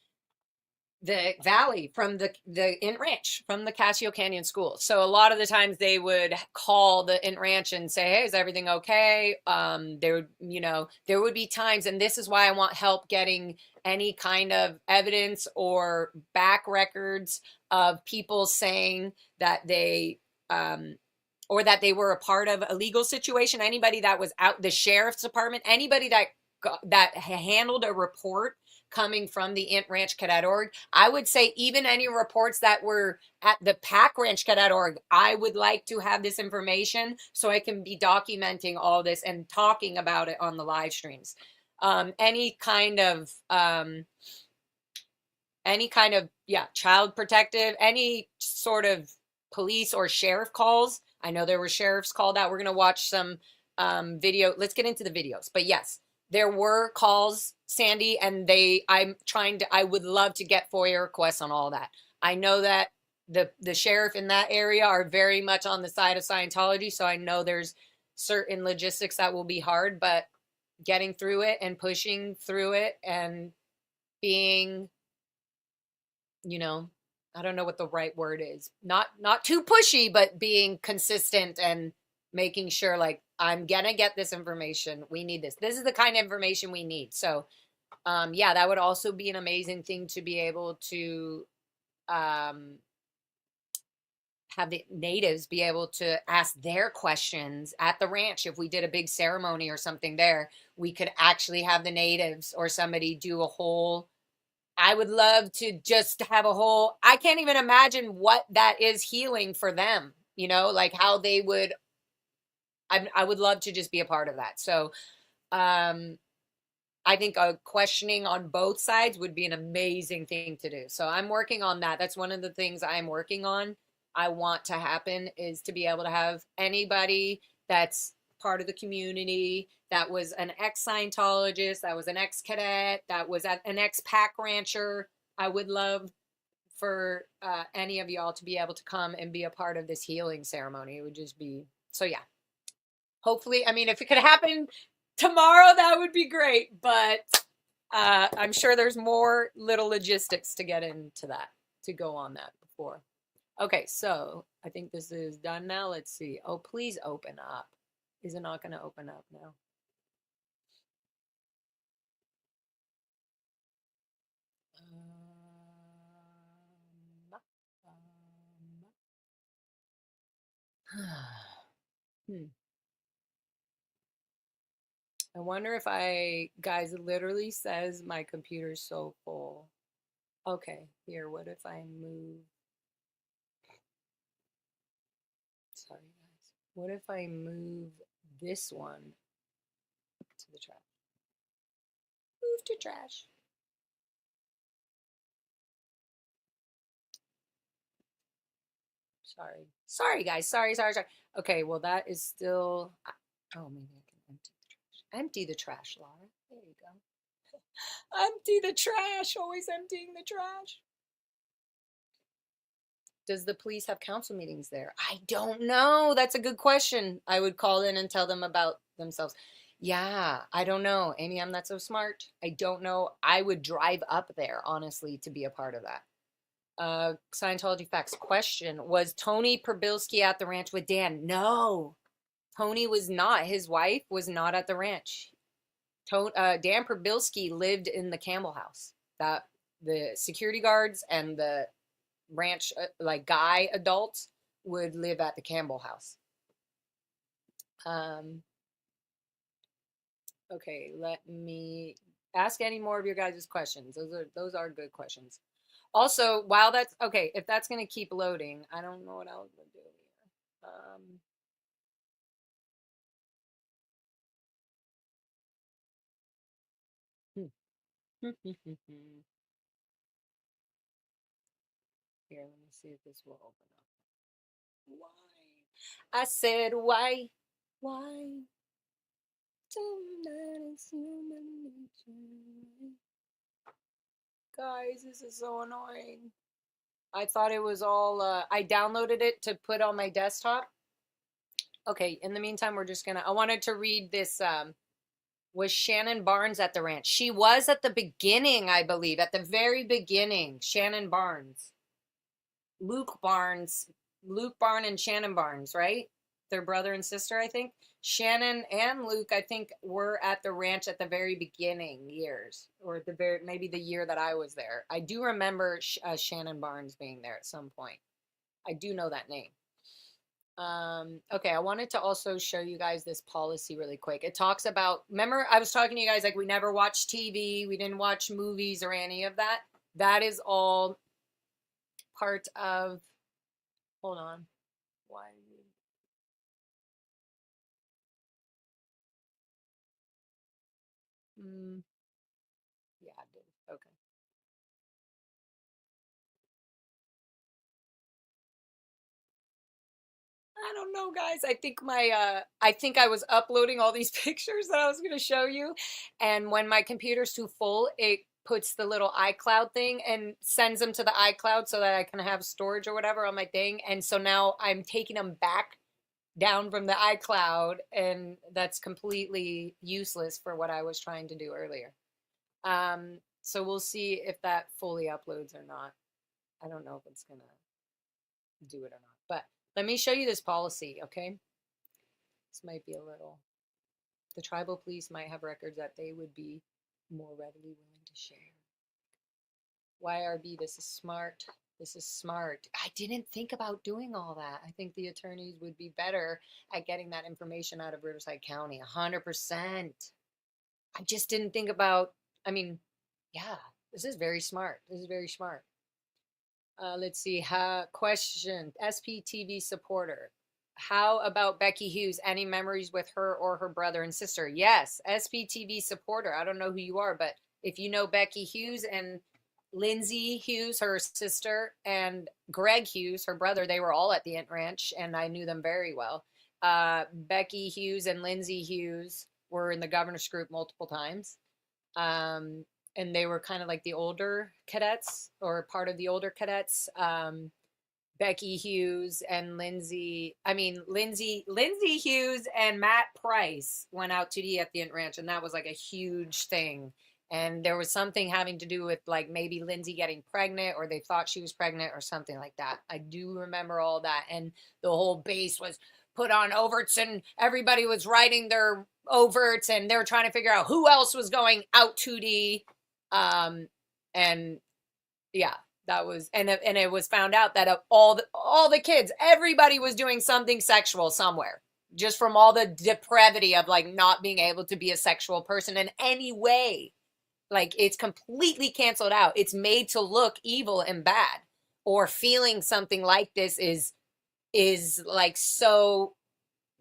S1: the valley, from the Int Ranch, from the Casio Canyon School. So a lot of the times they would call the Int Ranch and say, hey, is everything okay? There would, you know, there would be times, and this is why I want help getting any kind of evidence or back records of people saying that they or that they were a part of a legal situation. Anybody that was out, the sheriff's department, anybody that handled a report coming from the Int Ranch Cadet Org. I would say even any reports that were at the Pack Ranch Cadet Org, I would like to have this information so I can be documenting all this and talking about it on the live streams. Any kind of, yeah, child protective, any sort of police or sheriff calls. I know there were sheriffs called out. We're going to watch some video. Let's get into the videos. But yes, there were calls, Sandy, and I would love to get FOIA requests on all that. I know that the sheriff in that area are very much on the side of Scientology, so I know there's certain logistics that will be hard, but getting through it and pushing through it and being, you know, I don't know what the right word is. Not too pushy, but being consistent and making sure like I'm gonna get this information. We need this. This is the kind of information we need. So yeah, that would also be an amazing thing to be able to have the natives be able to ask their questions at the ranch. If we did a big ceremony or something there, we could actually have the natives or somebody do a whole, I would love to just have a whole, I can't even imagine what that is healing for them, you know, like how they would, I would love to just be a part of that. So I think a questioning on both sides would be an amazing thing to do. So I'm working on that. That's one of the things I'm working on. I want to happen is to be able to have anybody that's part of the community, that was an ex-Scientologist, that was an ex-cadet, that was an ex-pack rancher. I would love for any of y'all to be able to come and be a part of this healing ceremony. It would just be, so yeah. Hopefully, I mean, if it could happen tomorrow, that would be great. But I'm sure there's more little logistics to get into that, to go on that before. Okay, so I think this is done now. Let's see. Oh, please open up. Is it not going to open up now? I wonder if guys, it literally says my computer's so full. Okay, here, what if I move? Sorry, guys. What if I move this one to the trash? Move to trash. Sorry, guys. Sorry. Okay, well, that is still, oh, maybe I can empty the trash. Empty the trash, Laura. There you go. Empty the trash. Always emptying the trash. Does the police have council meetings there? I don't know. That's a good question. I would call in and tell them about themselves. Yeah, I don't know. Amy, I'm not so smart. I don't know. I would drive up there, honestly, to be a part of that. Scientology facts question: was Tony Probilski at the ranch with Dan? No, Tony was not. His wife was not at the ranch. Dan Probilski lived in the Campbell house. That the security guards and the ranch like guy adults would live at the Campbell house. Okay, let me ask any more of your guys' questions. Those are good questions. Also, while that's okay, if that's gonna keep loading, I don't know what else to do here. Here, let me see if this will open up. Why? I said why? Why? Tonight is human nature. Guys, this is so annoying. I thought it was all, I downloaded it to put on my desktop. Okay, in the meantime, we're just gonna, I wanted to read this, was Shannon Barnes at the ranch? She was at the beginning, I believe, at the very beginning. Shannon Barnes. Luke Barnes, Luke Barnes and Shannon Barnes, right? Their brother and sister, I think. Shannon and Luke, I think, were at the ranch at the very beginning years, or the very maybe the year that I was there. I do remember Shannon Barnes being there at some point. I do know that name. Okay, I wanted to also show you guys this policy really quick. It talks about, remember I was talking to you guys like we never watched TV, we didn't watch movies or any of that. That is all part of, hold on. Why? Mm, yeah, I did. Okay. I don't know, guys. I think I was uploading all these pictures that I was going to show you, and when my computer's too full, it puts the little iCloud thing and sends them to the iCloud so that I can have storage or whatever on my thing. And so now I'm taking them back down from the iCloud, and that's completely useless for what I was trying to do earlier. So we'll see if that fully uploads or not. I don't know if it's gonna do it or not, but let me show you this policy, okay? This might be a little, the tribal police might have records that they would be more readily willing to share. YRB, this is smart. This is smart. I didn't think about doing all that. I think the attorneys would be better at getting that information out of Riverside County, 100%. I just didn't think about, I mean, yeah, this is very smart. This is very smart. Let's see. Question: SPTV supporter. How about Becky Hughes? Any memories with her or her brother and sister? Yes, SPTV supporter. I don't know who you are, but if you know Becky Hughes and Lindsay Hughes, her sister, and Greg Hughes, her brother, they were all at the Int Ranch, and I knew them very well. Becky Hughes and Lindsay Hughes were in the governor's group multiple times. And they were kind of like the older cadets or part of the older cadets. Becky Hughes and Lindsay Hughes and Matt Price went out to eat at the Int Ranch, and that was like a huge thing. And there was something having to do with like maybe Lindsay getting pregnant, or they thought she was pregnant or something like that. I do remember all that. And the whole base was put on overts, and everybody was writing their overts, and they were trying to figure out who else was going out to the and yeah, that was, and it was found out that of all the kids, everybody was doing something sexual somewhere, just from all the depravity of like not being able to be a sexual person in any way. Like it's completely canceled out. It's made to look evil and bad, or feeling something like this is like so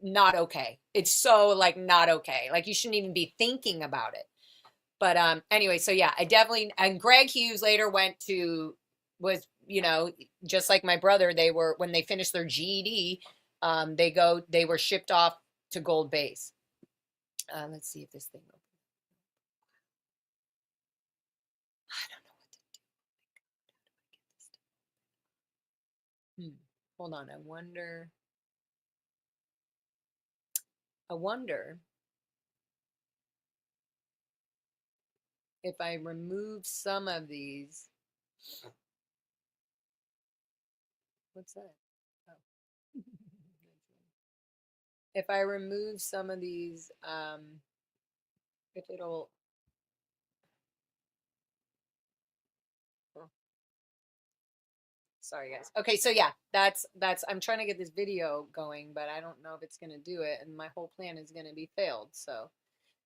S1: not okay. It's so like not okay. Like you shouldn't even be thinking about it. But anyway, so yeah, I definitely, and Greg Hughes later went to, was, just like my brother, they were, when they finished their GED, they were shipped off to Gold Base. Let's see if this thing opens. I don't know what to do. Hold on. I wonder if I remove some of these. What's that? Oh. If I remove some of these, if it'll, oh, sorry guys. Okay, so yeah, that's I'm trying to get this video going, but I don't know if it's gonna do it, and my whole plan is gonna be failed. So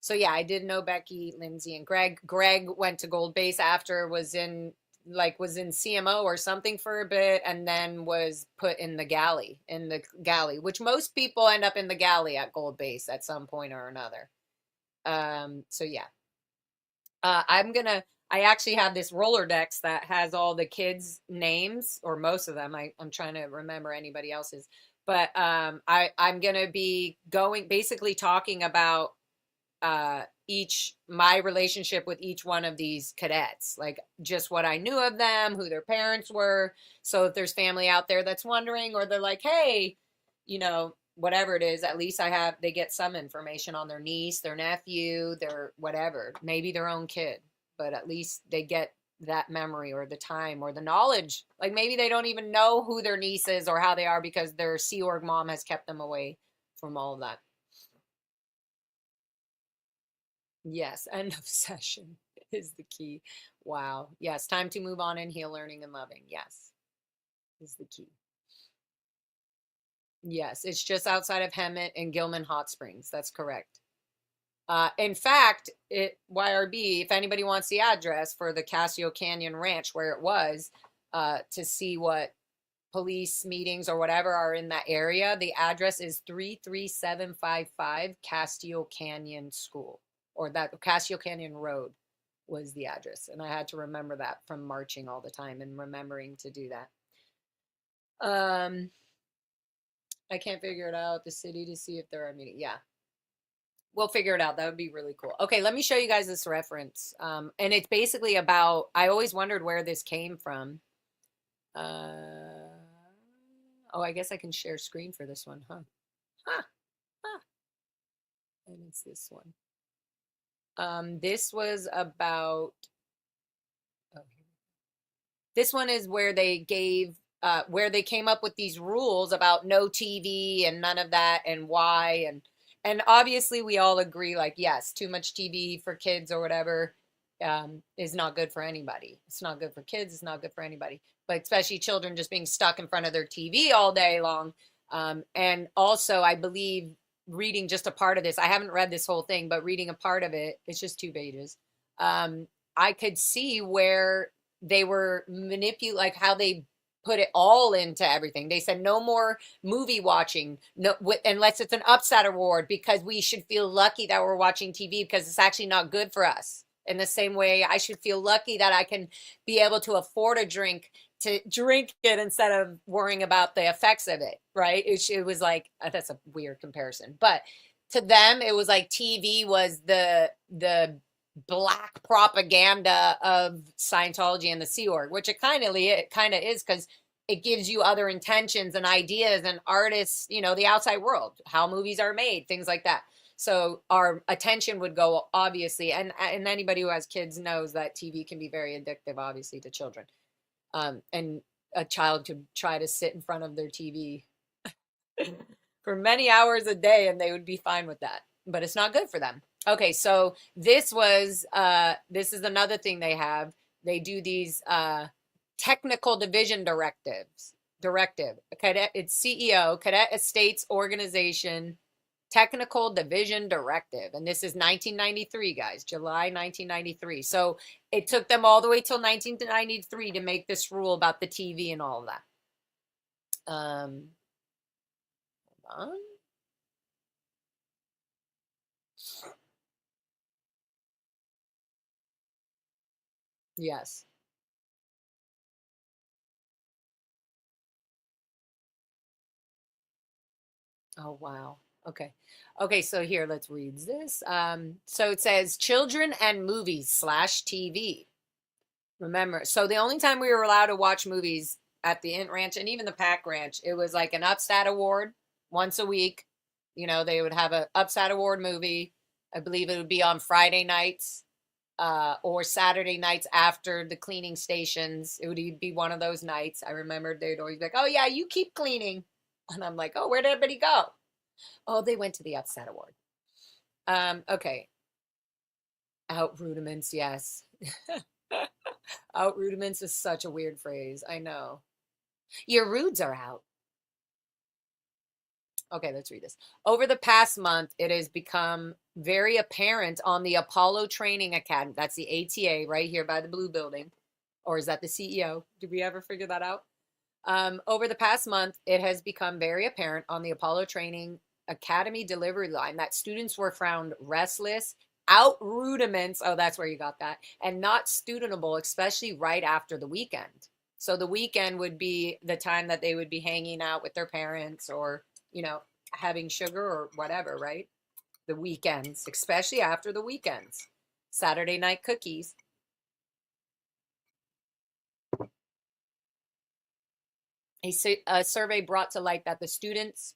S1: So yeah, I did know Becky, Lindsay, and Greg. Greg went to Gold Base after, was in CMO or something for a bit, and then was put in the galley, which most people end up in the galley at Gold Base at some point or another. So yeah, I actually have this Rolodex that has all the kids' names, or most of them. I'm trying to remember anybody else's, but I'm gonna be going basically talking about my relationship with each one of these cadets, like just what I knew of them, who their parents were. So if there's family out there that's wondering, or they're like, hey, whatever it is, at least they get some information on their niece, their nephew, their whatever, maybe their own kid, but at least they get that memory or the time or the knowledge. Like maybe they don't even know who their niece is or how they are because their Sea Org mom has kept them away from all of that. Yes, end of session is the key. Wow. Yes, time to move on and heal, learning, and loving. Yes, is the key. Yes, it's just outside of Hemet and Gilman Hot Springs. That's correct. In fact, YRB, if anybody wants the address for the Casio Canyon Ranch where it was, to see what police meetings or whatever are in that area, the address is 33755 Casio Canyon School, or that Casio Canyon Road was the address. And I had to remember that from marching all the time and remembering to do that. I can't figure it out. The city to see if there are meetings. Yeah, we'll figure it out. That would be really cool. Okay, let me show you guys this reference. And it's basically about, I always wondered where this came from. Oh, I guess I can share screen for this one, huh? Huh. Huh. And it's this one. This was about, oh, this one is where they came up with these rules about no TV and none of that and why. And obviously we all agree, like, yes, too much TV for kids or whatever is not good for anybody. It's not good for kids. It's not good for anybody, but especially children just being stuck in front of their TV all day long. And also, I believe reading just a part of this, I haven't read this whole thing, but reading a part of it, it's just 2 pages. I could see where they were like how they put it all into everything. They said no more movie watching, no, unless it's an upside award, because we should feel lucky that we're watching TV because it's actually not good for us. In the same way, I should feel lucky that I can be able to afford a drink to drink it instead of worrying about the effects of it, right? It was like, that's a weird comparison, but to them, it was like TV was the black propaganda of Scientology and the Sea Org, which it kind of is, because it gives you other intentions and ideas and artists, the outside world, how movies are made, things like that. So our attention would go, obviously, and anybody who has kids knows that TV can be very addictive, obviously, to children. And a child could try to sit in front of their TV for many hours a day and they would be fine with that, but it's not good for them. Okay, so this is another thing they have. They do these technical division directive. Cadet, it's CEO, Cadet Estates Organization Technical Division Directive. And this is 1993, guys, July 1993. So it took them all the way till 1993 to make this rule about the TV and all of that. Hold on. Yes. Oh, wow. Okay. Okay, so here, let's read this. So it says children and movies / TV. Remember, so the only time we were allowed to watch movies at the Int Ranch and even the Pack Ranch, it was like an Upstat Award once a week. They would have a Upstat Award movie. I believe it would be on Friday nights or Saturday nights after the cleaning stations. It would be one of those nights. I remember they'd always be like, oh, yeah, you keep cleaning. And I'm like, oh, where did everybody go? Oh, they went to the Upset Award. Okay. Out rudiments, yes. Out rudiments is such a weird phrase. I know. Your rudes are out. Okay, let's read this. Over the past month, it has become very apparent on the Apollo Training Academy. That's the ATA right here by the blue building. Or is that the CEO? Did we ever figure that out? Over the past month, it has become very apparent on the Apollo Training Academy delivery line that students were found restless, out rudiments. Oh, that's where you got that. And not studentable, especially right after the weekend. So the weekend would be the time that they would be hanging out with their parents or, having sugar or whatever, right? The weekends, especially after the weekends. Saturday night cookies. A survey brought to light that the students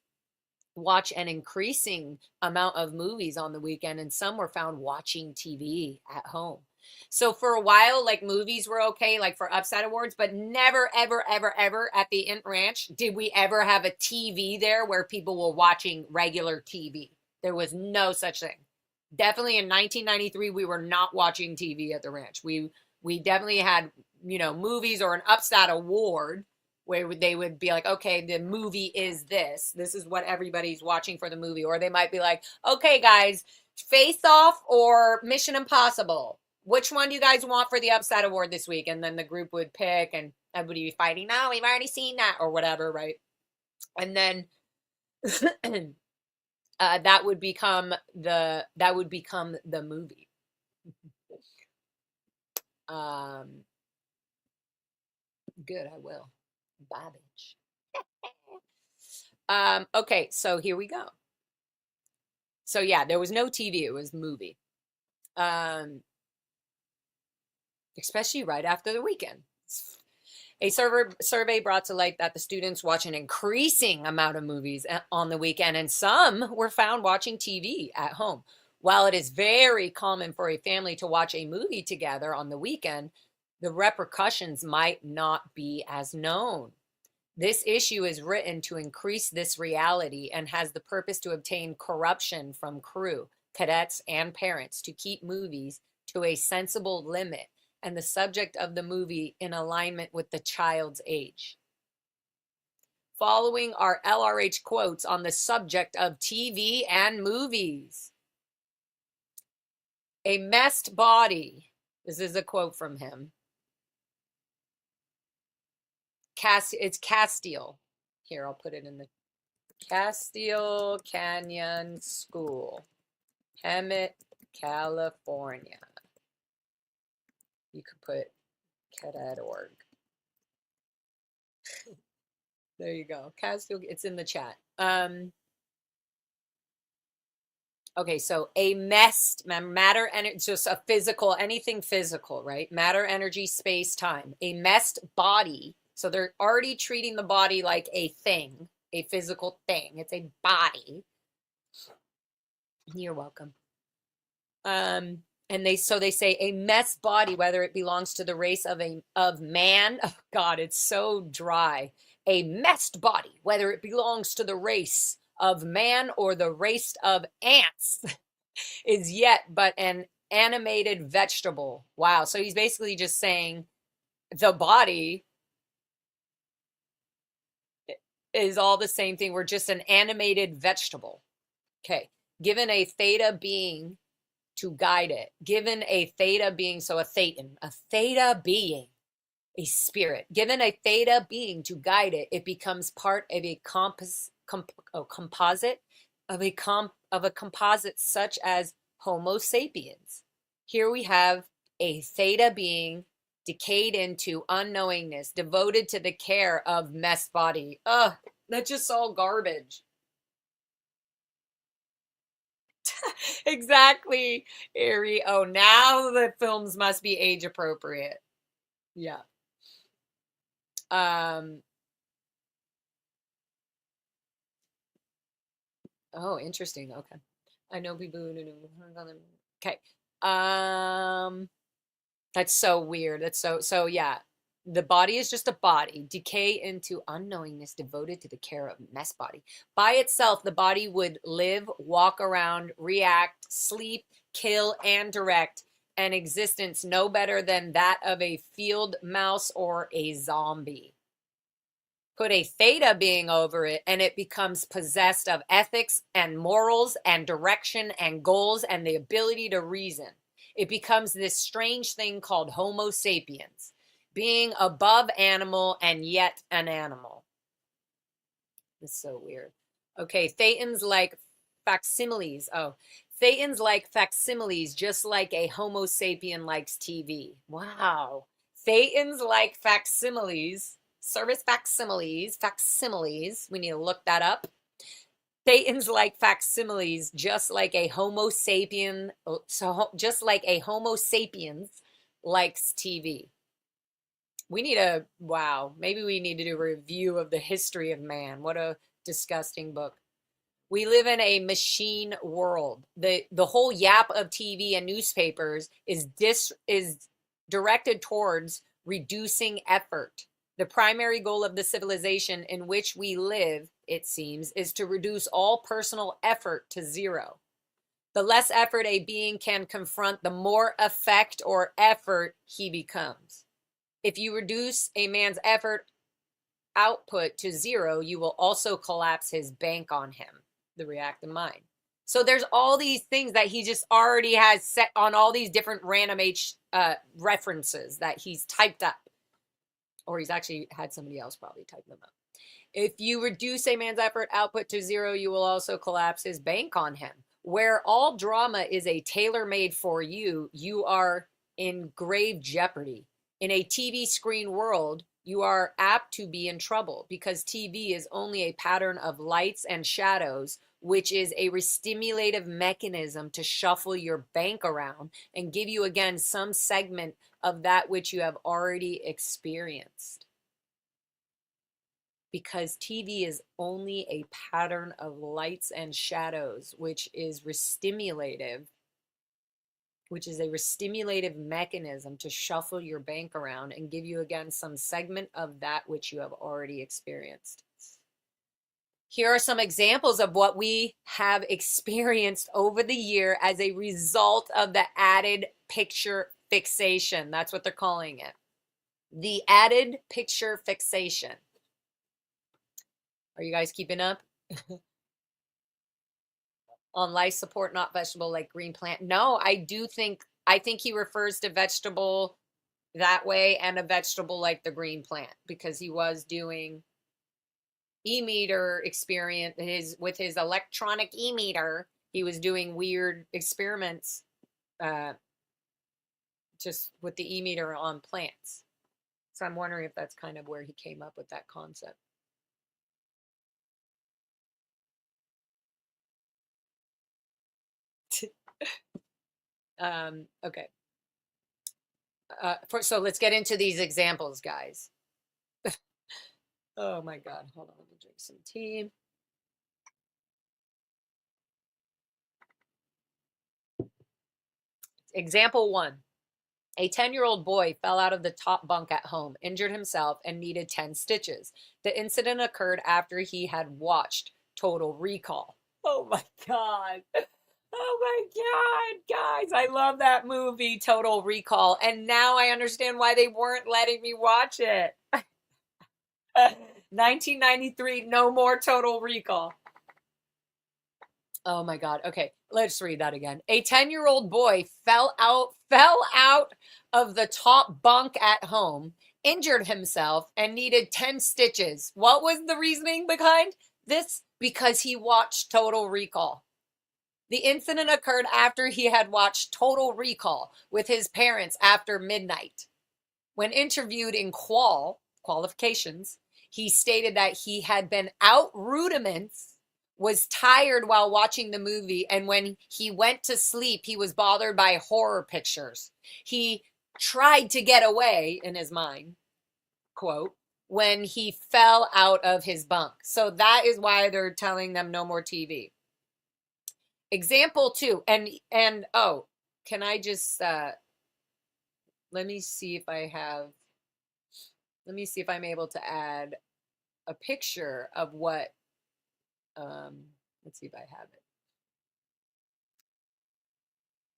S1: watch an increasing amount of movies on the weekend, and some were found watching TV at home. So for a while, like movies were okay, like for Upside Awards, but never, ever, ever, ever at the Int Ranch did we ever have a TV there where people were watching regular TV. There was no such thing. Definitely in 1993, we were not watching TV at the ranch. We definitely had, movies or an Upside Award where they would be like, okay, the movie is this. This is what everybody's watching for the movie. Or they might be like, okay, guys, Face Off or Mission Impossible. Which one do you guys want for the Upside Award this week? And then the group would pick and everybody would be fighting. No, we've already seen that or whatever, right? And then that would become the movie. Good, I will. Babbage. Okay, so here we go. So yeah, there was no TV, it was movie. Especially right after the weekend. A survey brought to light that the students watch an increasing amount of movies on the weekend, and some were found watching TV at home. While it is very common for a family to watch a movie together on the weekend, the repercussions might not be as known. This issue is written to increase this reality and has the purpose to obtain corruption from crew, cadets, and parents to keep movies to a sensible limit and the subject of the movie in alignment with the child's age. Following are LRH quotes on the subject of TV and movies. A messed body. This is a quote from him. It's Castile. Here, I'll put it in the Castile Canyon School, Hemet, California. You could put Cadet Org. There you go. Castile, it's in the chat. Okay, so a messed matter, and it's just a physical, anything physical, right? Matter, energy, space, time. A messed body. So they're already treating the body like a thing, a physical thing. It's a body. You're welcome. And they say a messed body, whether it belongs to the race of man. Oh God, it's so dry. A messed body, whether it belongs to the race of man or the race of ants, is yet but an animated vegetable. Wow. So he's basically just saying the body is all the same thing. We're just an animated vegetable. Okay. Given a theta being to guide it. Given a theta being, so a theta being, a spirit. Given a theta being to guide it, it becomes part of a composite of a composite such as Homo sapiens. Here we have a theta being decayed into unknowingness, devoted to the care of mess body. Ugh, that's just all garbage. Exactly, Ari. Oh, now the films must be age appropriate. Yeah. Oh, interesting. Okay. I know people who do. Okay. That's so weird. That's so yeah. The body is just a body, decay into unknowingness, devoted to the care of mess body. By itself, the body would live, walk around, react, sleep, kill, and direct an existence no better than that of a field mouse or a zombie. Put a theta being over it, and it becomes possessed of ethics and morals and direction and goals and the ability to reason. It becomes this strange thing called Homo sapiens, being above animal and yet an animal. It's so weird. Okay, Thetans like facsimiles. Oh, Thetans like facsimiles just like a Homo sapien likes TV. Wow. Thetans like facsimiles, service facsimiles. We need to look that up. Thetans like facsimiles just like a Homo sapien, so just like a Homo sapiens likes TV. We need a, wow, maybe we need to do a review of the history of man. What a disgusting book. We live in a machine world. The whole yap of TV and newspapers is directed towards reducing effort. The primary goal of the civilization in which we live, it seems, is to reduce all personal effort to zero. The less effort a being can confront, the more effect or effort he becomes. If you reduce a man's effort output to zero, you will also collapse his bank on him, the reactive mind. So there's all these things that he just already has set on all these different random references that he's typed up. Or he's actually had somebody else probably type them up. If you reduce a man's effort output to zero, you will also collapse his bank on him. Where all drama is a tailor-made for you, you are in grave jeopardy. In a TV screen world, you are apt to be in trouble because TV is only a pattern of lights and shadows, which is a restimulative mechanism to shuffle your bank around and give you again some segment of that which you have already experienced. Because TV is only a pattern of lights and shadows, which is restimulative, which is a restimulative mechanism to shuffle your bank around and give you again some segment of that which you have already experienced. Here are some examples of what we have experienced over the year as a result of the added picture fixation. That's what they're calling it. The added picture fixation. Are you guys keeping up? On life support, not vegetable, like green plant. No, I think he refers to vegetable that way and a vegetable like the green plant, because he was doing e-meter experience with his electronic e-meter. He was doing weird experiments just with the e-meter on plants. So I'm wondering if that's kind of where he came up with that concept. Okay. So let's get into these examples, guys. Oh my God. Hold on. Let me drink some tea. Example 1. A 10-year-old boy fell out of the top bunk at home, injured himself, and needed 10 stitches. The incident occurred after he had watched Total Recall. Oh my God. Oh my God, guys. I love that movie, Total Recall. And now I understand why they weren't letting me watch it. 1993, no more Total Recall. Oh my God. Okay, let's read that again. A 10-year-old boy fell out of the top bunk at home, injured himself, and needed 10 stitches. What was the reasoning behind this? Because he watched Total Recall. The incident occurred after he had watched Total Recall with his parents after midnight. When interviewed in qualifications, he stated that he had been out rudiments, was tired while watching the movie, and when he went to sleep, he was bothered by horror pictures. He tried to get away, in his mind, quote, when he fell out of his bunk. So that is why they're telling them no more TV. Example 2, and oh, can I just, let me see if I'm able to add a picture of what, let's see if I have it.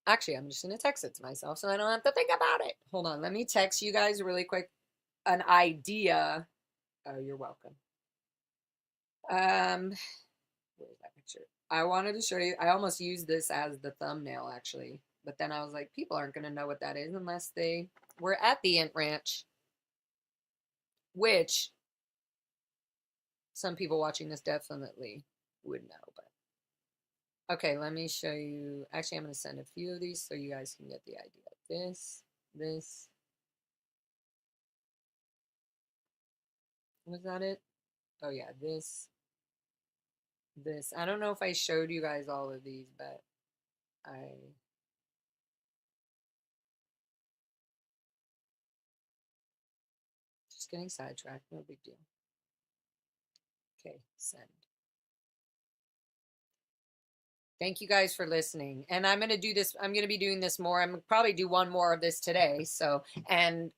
S1: Actually, I'm just going to text it to myself so I don't have to think about it. Hold on, let me text you guys really quick an idea. Oh, you're welcome. Where's that picture? I wanted to show you. I almost used this as the thumbnail actually, but then I was like, people aren't going to know what that is unless they were at the Int Ranch, which some people watching this definitely would know. But okay, let me show you. Actually, I'm going to send a few of these so you guys can get the idea. This. Was that it? Oh yeah, this. I don't know if I showed you guys all of these, but I just getting sidetracked, no big deal. Okay, send. Thank you guys for listening. And I'm going to do this. I'm going to be doing this more. I'm going to probably do one more of this today. So, and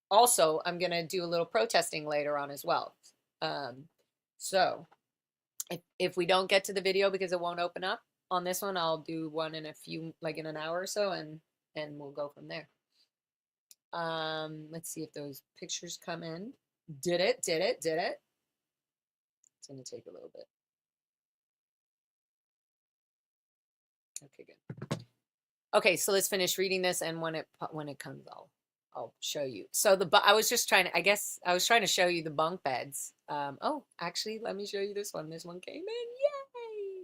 S1: also I'm going to do a little protesting later on as well. So if we don't get to the video because it won't open up on this one, I'll do one in a few, like in an hour or so, and we'll go from there. Let's see if those pictures come in. Did it? It's going to take a little bit. Okay, good. Okay, so let's finish reading this, and when it comes, I'll show you. So I was just trying to, I guess I was trying to show you the bunk beds. Oh, actually, let me show you this one. This one came in. Yay!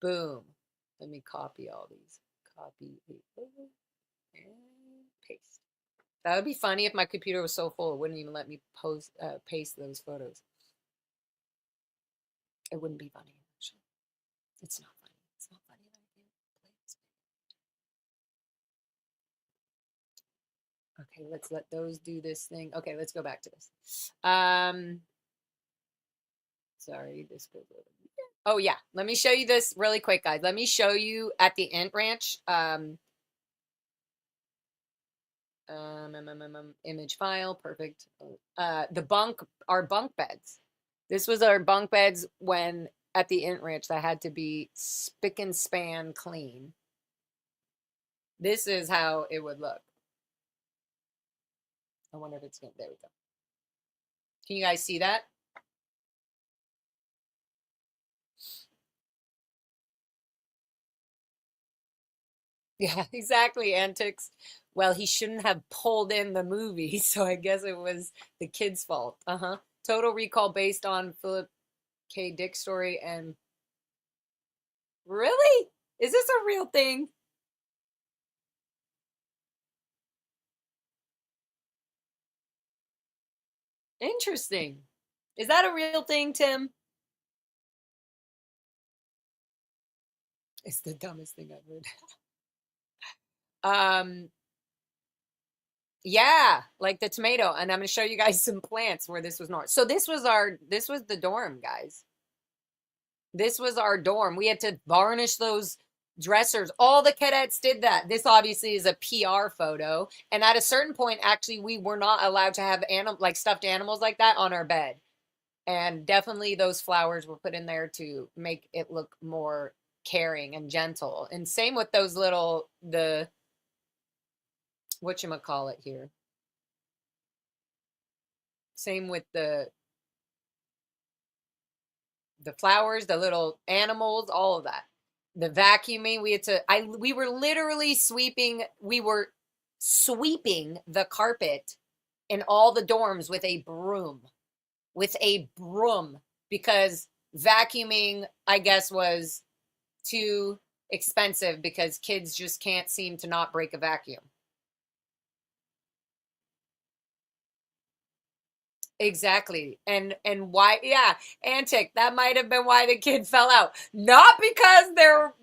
S1: Boom. Let me copy all these. Copy and paste. That would be funny if my computer was so full it wouldn't even let me paste those photos. It wouldn't be funny, actually. It's not funny. It's not funny that I can't play this. Okay, let's let those do this thing. Okay, let's go back to this. Sorry, this goes over. Oh yeah, let me show you this really quick, guys. Let me show you at the Int Ranch. Image file, perfect. Our bunk beds. This was our bunk beds when at the Int Ranch that had to be spick and span clean. This is how it would look. I wonder if it's gonna, there we go. Can you guys see that? Yeah, exactly, antics. Well, he shouldn't have pulled in the movie, so I guess it was the kid's fault. Total Recall based on Philip K. Dick story and really? Is this a real thing? Interesting. Is that a real thing, Tim? It's the dumbest thing I've heard. Yeah, like the tomato. And I'm going to show you guys some plants where this was north. So this was the dorm, guys. This was our dorm. We had to varnish those dressers. All the cadets did that. This obviously is a PR photo. And at a certain point, actually, we were not allowed to have like stuffed animals like that on our bed. And definitely those flowers were put in there to make it look more caring and gentle. And same with those little, whatchamacallit here. Same with the flowers, the little animals, all of that. The vacuuming, we were literally sweeping the carpet in all the dorms with a broom. Because vacuuming, I guess, was too expensive because kids just can't seem to not break a vacuum. Exactly. And why, yeah, antic. That might have been why the kid fell out. Not because there,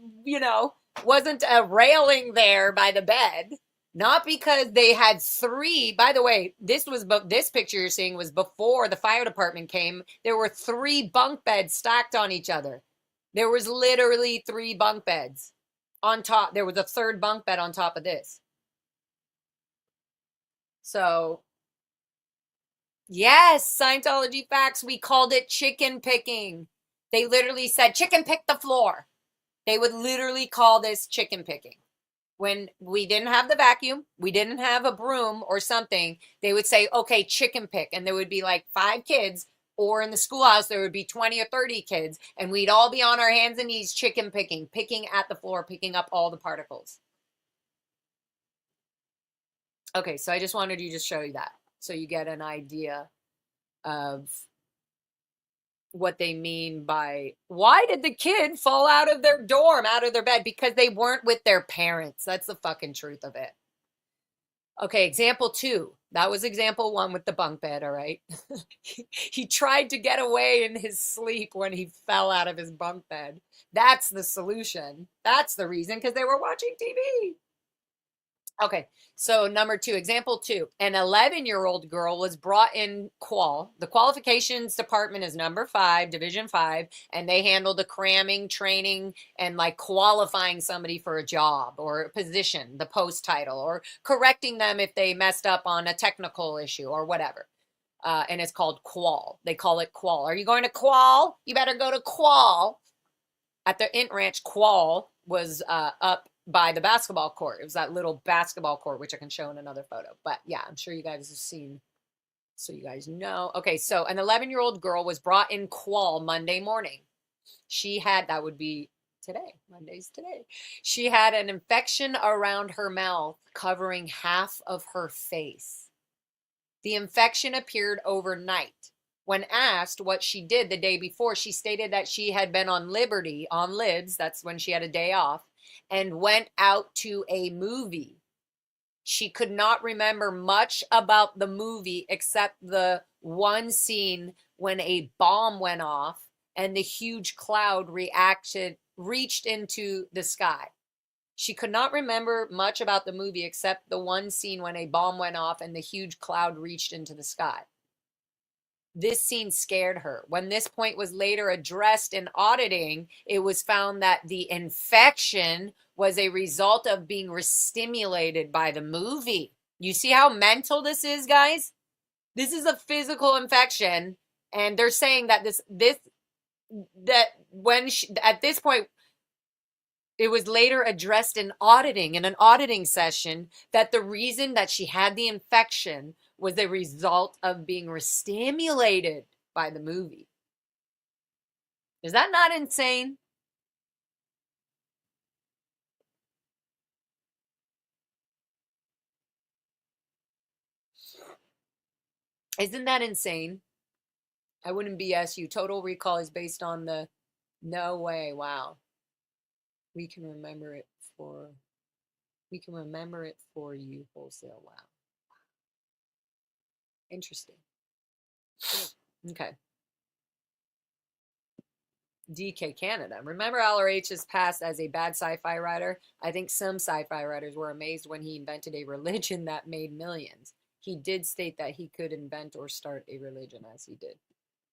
S1: wasn't a railing there by the bed. Not because they had three. By the way, this picture you're seeing was before the fire department came. There were 3 bunk beds stacked on each other. There was literally 3 bunk beds on top. There was a 3rd bunk bed on top of this. So yes, Scientology facts. We called it chicken picking. They literally said, chicken pick the floor. They would literally call this chicken picking. When we didn't have the vacuum, we didn't have a broom or something, they would say, okay, chicken pick. And there would be like 5 kids Or in the schoolhouse, there would be 20 or 30 kids, and we'd all be on our hands and knees chicken picking at the floor, picking up all the particles. Okay, so I just wanted to just show you that so you get an idea of what they mean by why did the kid fall out of their dorm, out of their bed? Because they weren't with their parents. That's the fucking truth of it. Okay, example 2. That was example 1 with the bunk bed, all right? He tried to get away in his sleep when he fell out of his bunk bed. That's the solution. That's the reason, because they were watching TV. Okay, so number 2, example 2. An 11-year-old girl was brought in qual. The qualifications department is number 5, division 5, and they handle the cramming, training, and like qualifying somebody for a job or a position, the post title, or correcting them if they messed up on a technical issue or whatever. And it's called qual. They call it qual. Are you going to qual? You better go to qual. At the Int Ranch, qual was up by the basketball court. It was that little basketball court, which I can show in another photo. But yeah, I'm sure you guys have seen, so you guys know. Okay, so an 11-year-old girl was brought in qual Monday morning. She had, that would be today, Monday's today. She had an infection around her mouth covering half of her face. The infection appeared overnight. When asked what she did the day before, she stated that she had been on Liberty, on Libs, that's when she had a day off, and went out to a movie. She could not remember much about the movie except the one scene when a bomb went off and the huge cloud reached into the sky. She could not remember much about the movie except the one scene when a bomb went off and the huge cloud reached into the sky. This scene scared her. When this point was later addressed in auditing, it was found that the infection was a result of being restimulated by the movie. You see how mental this is, guys? This is a physical infection, and they're saying that at this point, it was later addressed in an auditing session, that the reason that she had the infection was the result of being restimulated by the movie. Is that not insane? Isn't that insane? I wouldn't BS you. Total Recall is based on the, no way, wow. We can remember it for you wholesale. Wow. Interesting. Okay. DK Canada. Remember LRH's past as a bad sci-fi writer? I think some sci-fi writers were amazed when he invented a religion that made millions. He did state that he could invent or start a religion as he did.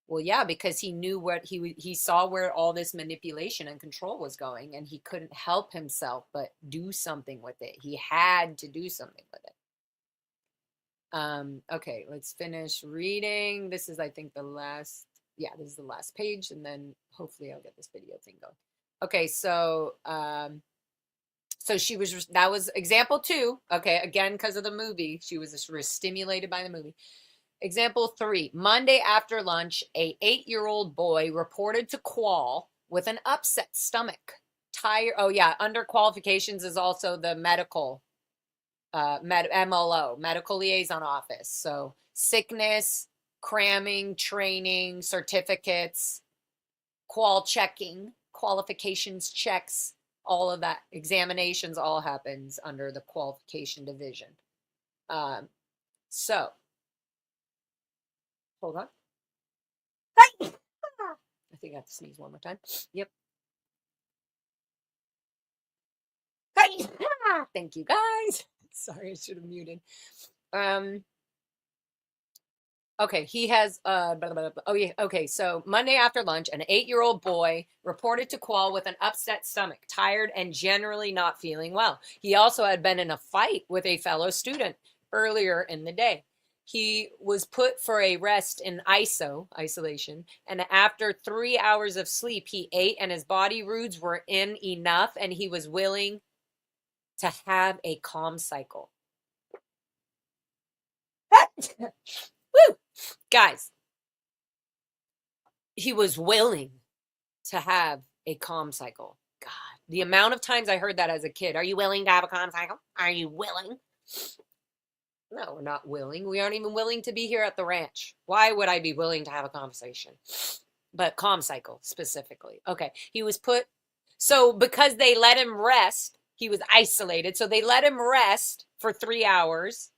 S1: Well, yeah, because he knew what he saw where all this manipulation and control was going, and he couldn't help himself but do something with it. He had to do something with it. Okay, let's finish reading. This is, I think, the last, yeah, this is the last page, and then hopefully I'll get this video thing going. Okay, so she was, that was example 2. Okay, again, because of the movie, she was stimulated by the movie. Example 3, Monday after lunch, a 8-year-old boy reported to qual with an upset stomach. Tired, oh yeah, under qualifications is also the medical, MLO, medical liaison office. So sickness, cramming, training, certificates, qual checking, qualifications checks, all of that, examinations, all happens under the qualification division. So, hold on. I think I have to sneeze one more time. Yep. Thank you, guys. Sorry, I should have muted. Okay, he has, blah, blah, blah, blah. Oh yeah, okay, so Monday after lunch, an 8-year-old boy reported to qual with an upset stomach, tired and generally not feeling well. He also had been in a fight with a fellow student earlier in the day. He was put for a rest in isolation, and after 3 hours of sleep, he ate and his body roots were in enough, and he was willing to have a calm cycle. Woo! Guys, he was willing to have a calm cycle. God, the amount of times I heard that as a kid. Are you willing to have a calm cycle? Are you willing? No, we're not willing. We aren't even willing to be here at the ranch. Why would I be willing to have a conversation? But calm cycle specifically. Okay. He was put, so because they let him rest, he was isolated. So they let him rest for 3 hours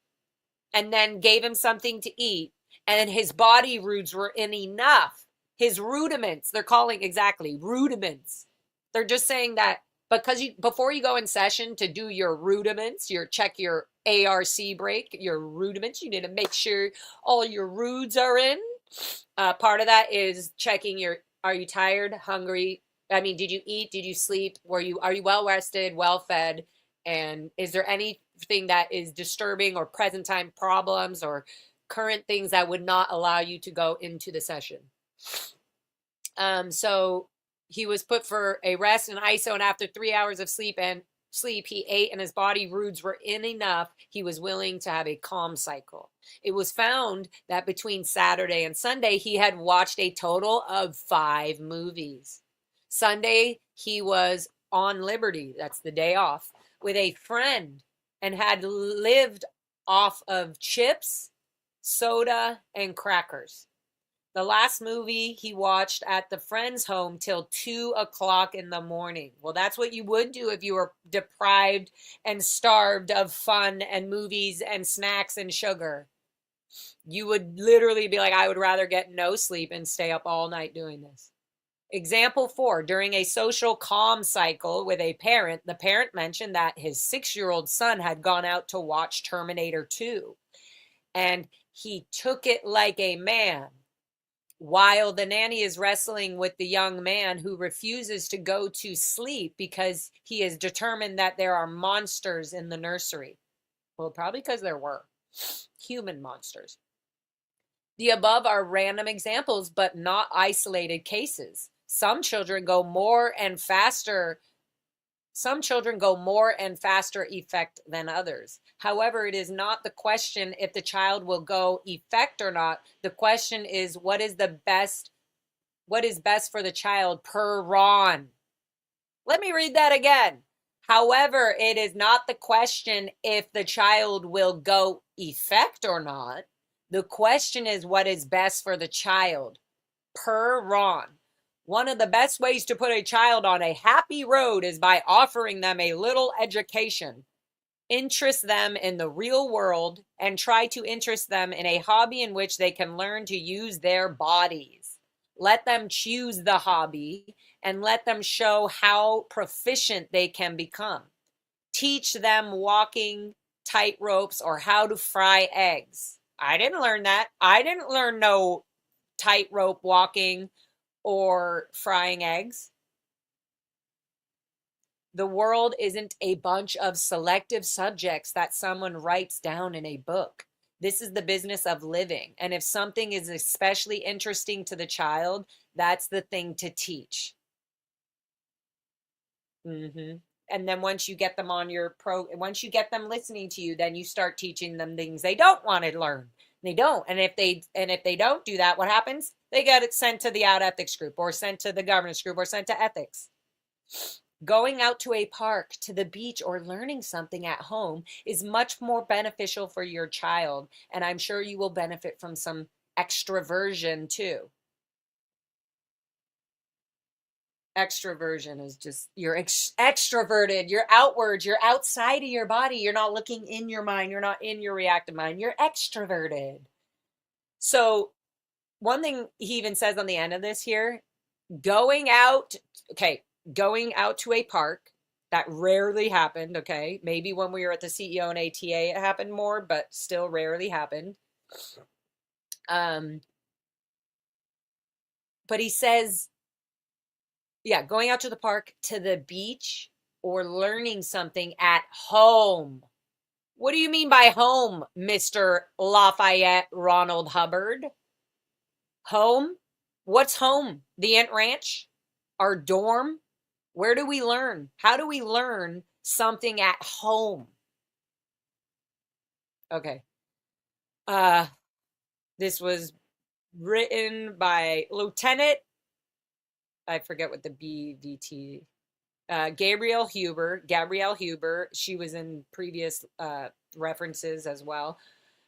S1: and then gave him something to eat. And his body roots were in enough. His rudiments, they're calling exactly rudiments. They're just saying that because before you go in session to do your rudiments, check your ARC break, your rudiments, you need to make sure all your rudes are in. Part of that is checking are you tired, hungry? I mean, did you eat? Did you sleep? Are you well rested, well fed? And is there anything that is disturbing or present time problems or current things that would not allow you to go into the session? So he was put for a rest and ISO, and after 3 hours of sleep, he ate and his body roots were in enough. He was willing to have a calm cycle. It was found that between Saturday and Sunday, he had watched a total of 5 movies. Sunday, he was on liberty. That's the day off with a friend and had lived off of chips, soda, and crackers. The last movie he watched at the friend's home till 2 o'clock in the morning. Well, that's what you would do if you were deprived and starved of fun and movies and snacks and sugar. You would literally be like, I would rather get no sleep and stay up all night doing this. Example 4, during a social calm cycle with a parent, the parent mentioned that his 6-year-old son had gone out to watch Terminator 2. And he took it like a man. While the nanny is wrestling with the young man who refuses to go to sleep because he is determined that there are monsters in the nursery. Well, probably because there were human monsters. The above are random examples, but not isolated cases. Some children go more and faster effect than others. However, it is not the question if the child will go effect or not. The question is what is best for the child per Ron. Let me read that again. However, it is not the question if the child will go effect or not. The question is what is best for the child per Ron. One of the best ways to put a child on a happy road is by offering them a little education. Interest them in the real world and try to interest them in a hobby in which they can learn to use their bodies. Let them choose the hobby and let them show how proficient they can become. Teach them walking, tight ropes, or how to fry eggs. I didn't learn that. I didn't learn no tightrope walking or frying eggs. The world isn't a bunch of selective subjects that someone writes down in a book. This is the business of living. And if something is especially interesting to the child, that's the thing to teach. And then once you get them once you get them listening to you, then you start teaching them things they don't want to learn. They don't. And if they don't do that, what happens? They get it sent to the out ethics group or sent to the governance group or sent to ethics. Going out to a park, to the beach, or learning something at home is much more beneficial for your child. And I'm sure you will benefit from some extroversion too. Extroversion is just you're extroverted, you're outward, you're outside of your body, you're not looking in your mind, you're not in your reactive mind, you're extroverted. So one thing he even says on the end of this here, going out to a park, that rarely happened, okay? Maybe when we were at the CEO and ATA it happened more, but still rarely happened. But he says, going out to the park, to the beach, or learning something at home. What do you mean by home, Mr. Lafayette Ronald Hubbard? Home? What's home? The Ant Ranch? Our dorm? Where do we learn? How do we learn something at home? Okay. This was written by Lieutenant I forget what the BVT. Gabrielle Huber. She was in previous references as well.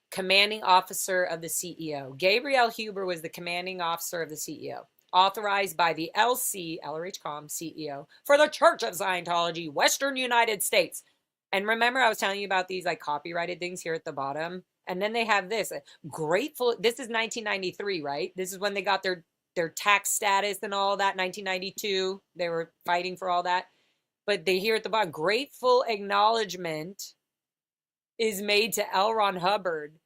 S1: Commanding officer of the CEO. Gabrielle Huber was the commanding officer of the CEO, authorized by the LRHCOM CEO for the Church of Scientology, Western United States. And remember, I was telling you about these like copyrighted things here at the bottom. And then they have this grateful. This is 1993, right? This is when they got their tax status and all that. 1992, they were fighting for all that. But they here at the bottom, grateful acknowledgement is made to L. Ron Hubbard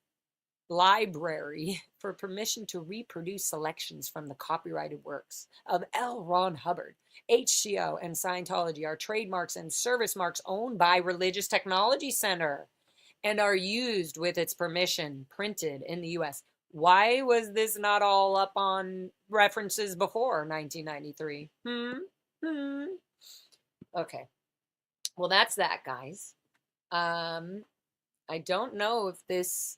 S1: Library for permission to reproduce selections from the copyrighted works of L. Ron Hubbard. HCO and Scientology are trademarks and service marks owned by Religious Technology Center and are used with its permission printed in the U.S. Why was this not all up on references before 1993? Okay. Well, that's that, guys. I don't know if this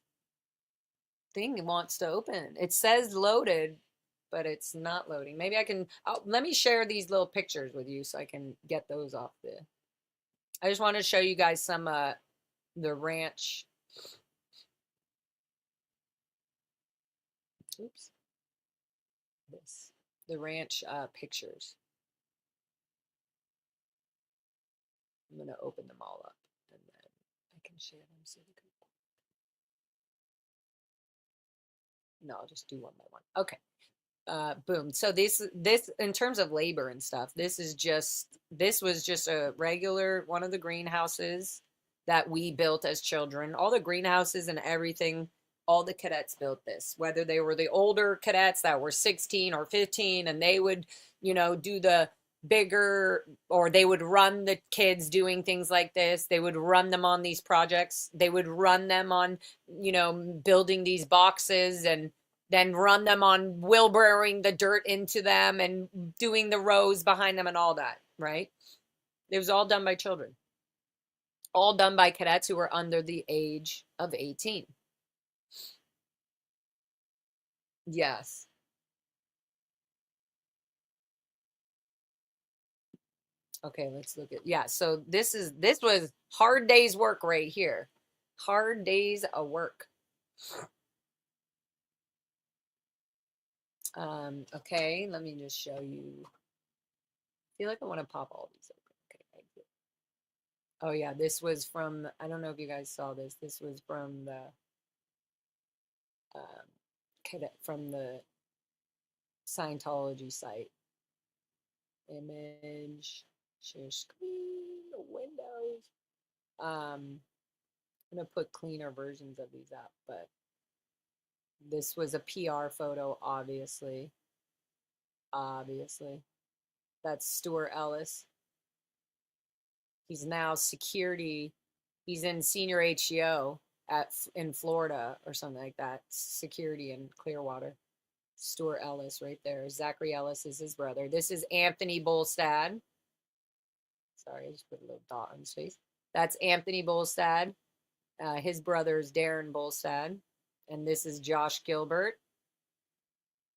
S1: thing wants to open. It says loaded, but it's not loading. Maybe I can, let me share these little pictures with you so I can get those off the, I just wanted to show you guys some, the ranch. Oops. The ranch pictures. I'm going to open them all up and then I can share them so you can. No, I'll just do one by one. Okay. Boom. So this in terms of labor and stuff, this was just a regular one of the greenhouses that we built as children. All the greenhouses and everything, all the cadets built this, whether they were the older cadets that were 16 or 15 and they would, do the bigger, or they would run the kids doing things like this. They would run them on these projects. They would run them on, building these boxes and then run them on wheelbarrowing the dirt into them and doing the rows behind them and all that, right? It was all done by children. All done by cadets who were under the age of 18. Yes. Okay, let's look at, yeah, so this was hard day's work right here. Hard days of work. Okay, let me just show you. I feel like I want to pop all these open. Okay, oh yeah, this was from, I don't know if you guys saw this. This was from the from the Scientology site. Image, share screen, Windows. I'm gonna put cleaner versions of these up, but this was a PR photo, obviously. Obviously. That's Stuart Ellis. He's now security. He's in senior HEO in Florida or something like that. Security in Clearwater. Stuart Ellis right there. Zachary Ellis is his brother. This is Anthony Bolstad. Sorry, I just put a little dot on his face. That's Anthony Bolstad. His brother is Darren Bolstad. And this is Josh Gilbert.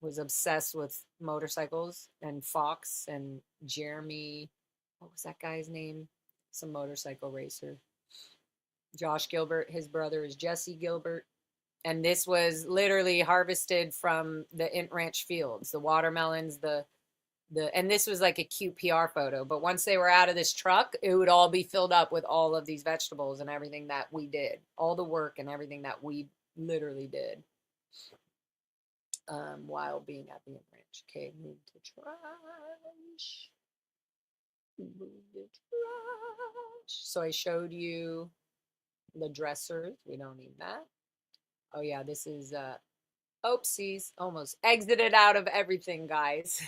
S1: Was obsessed with motorcycles, and Fox and Jeremy, what was that guy's name? Some motorcycle racer. Josh Gilbert, his brother is Jesse Gilbert. And this was literally harvested from the Int Ranch fields, the watermelons, and this was like a cute PR photo. But once they were out of this truck, it would all be filled up with all of these vegetables and everything that we did, all the work and everything that we literally did. While being at the Int Ranch. Okay, move to trash. Move to trash. So I showed you the dressers. We don't need that. Oh yeah, this is oopsies. Almost exited out of everything, guys.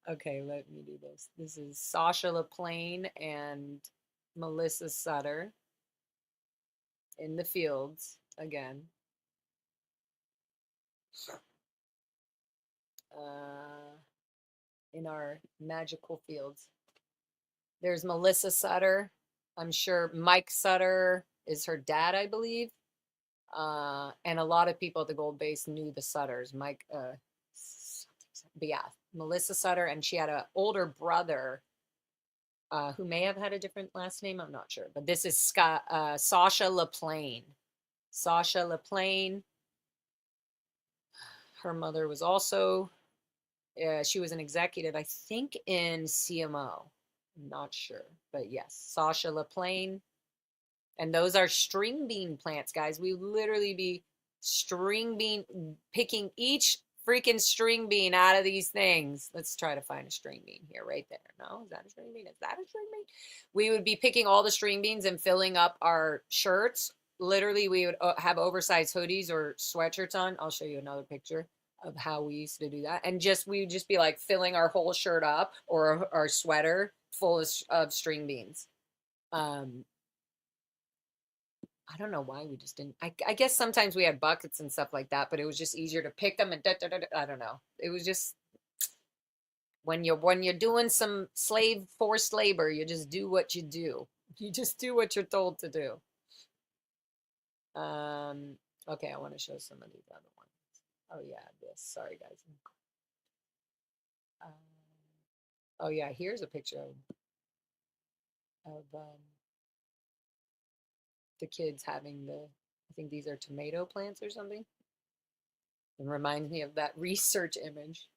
S1: Okay, let me do this. This is Sasha LaPlane and Melissa Sutter in the fields again. In our magical fields. There's Melissa Sutter. I'm sure Mike Sutter is her dad, I believe. And a lot of people at the Gold Base knew the Sutters. but yeah, Melissa Sutter, and she had an older brother who may have had a different last name. I'm not sure, but this is Sasha LaPlane. Sasha LaPlane. Her mother was also, she was an executive, I think, in CMO. I'm not sure, but yes, Sasha LaPlane. And those are string bean plants, guys. We would literally be picking each freaking string bean out of these things. Let's try to find a string bean here, right there. No, is that a string bean? Is that a string bean? We would be picking all the string beans and filling up our shirts. Literally, we would have oversized hoodies or sweatshirts on. I'll show you another picture of how we used to do that. And we would just be like filling our whole shirt up or our sweater full of string beans. I don't know why we just didn't. I guess sometimes we had buckets and stuff like that, but it was just easier to pick them and I don't know. It was just when you're doing some forced labor, you just do what you do. You just do what you're told to do. Okay, I want to show some of these other ones. Oh yeah, this. Sorry guys. Oh yeah, here's a picture of the kids having I think these are tomato plants or something. It reminds me of that research image.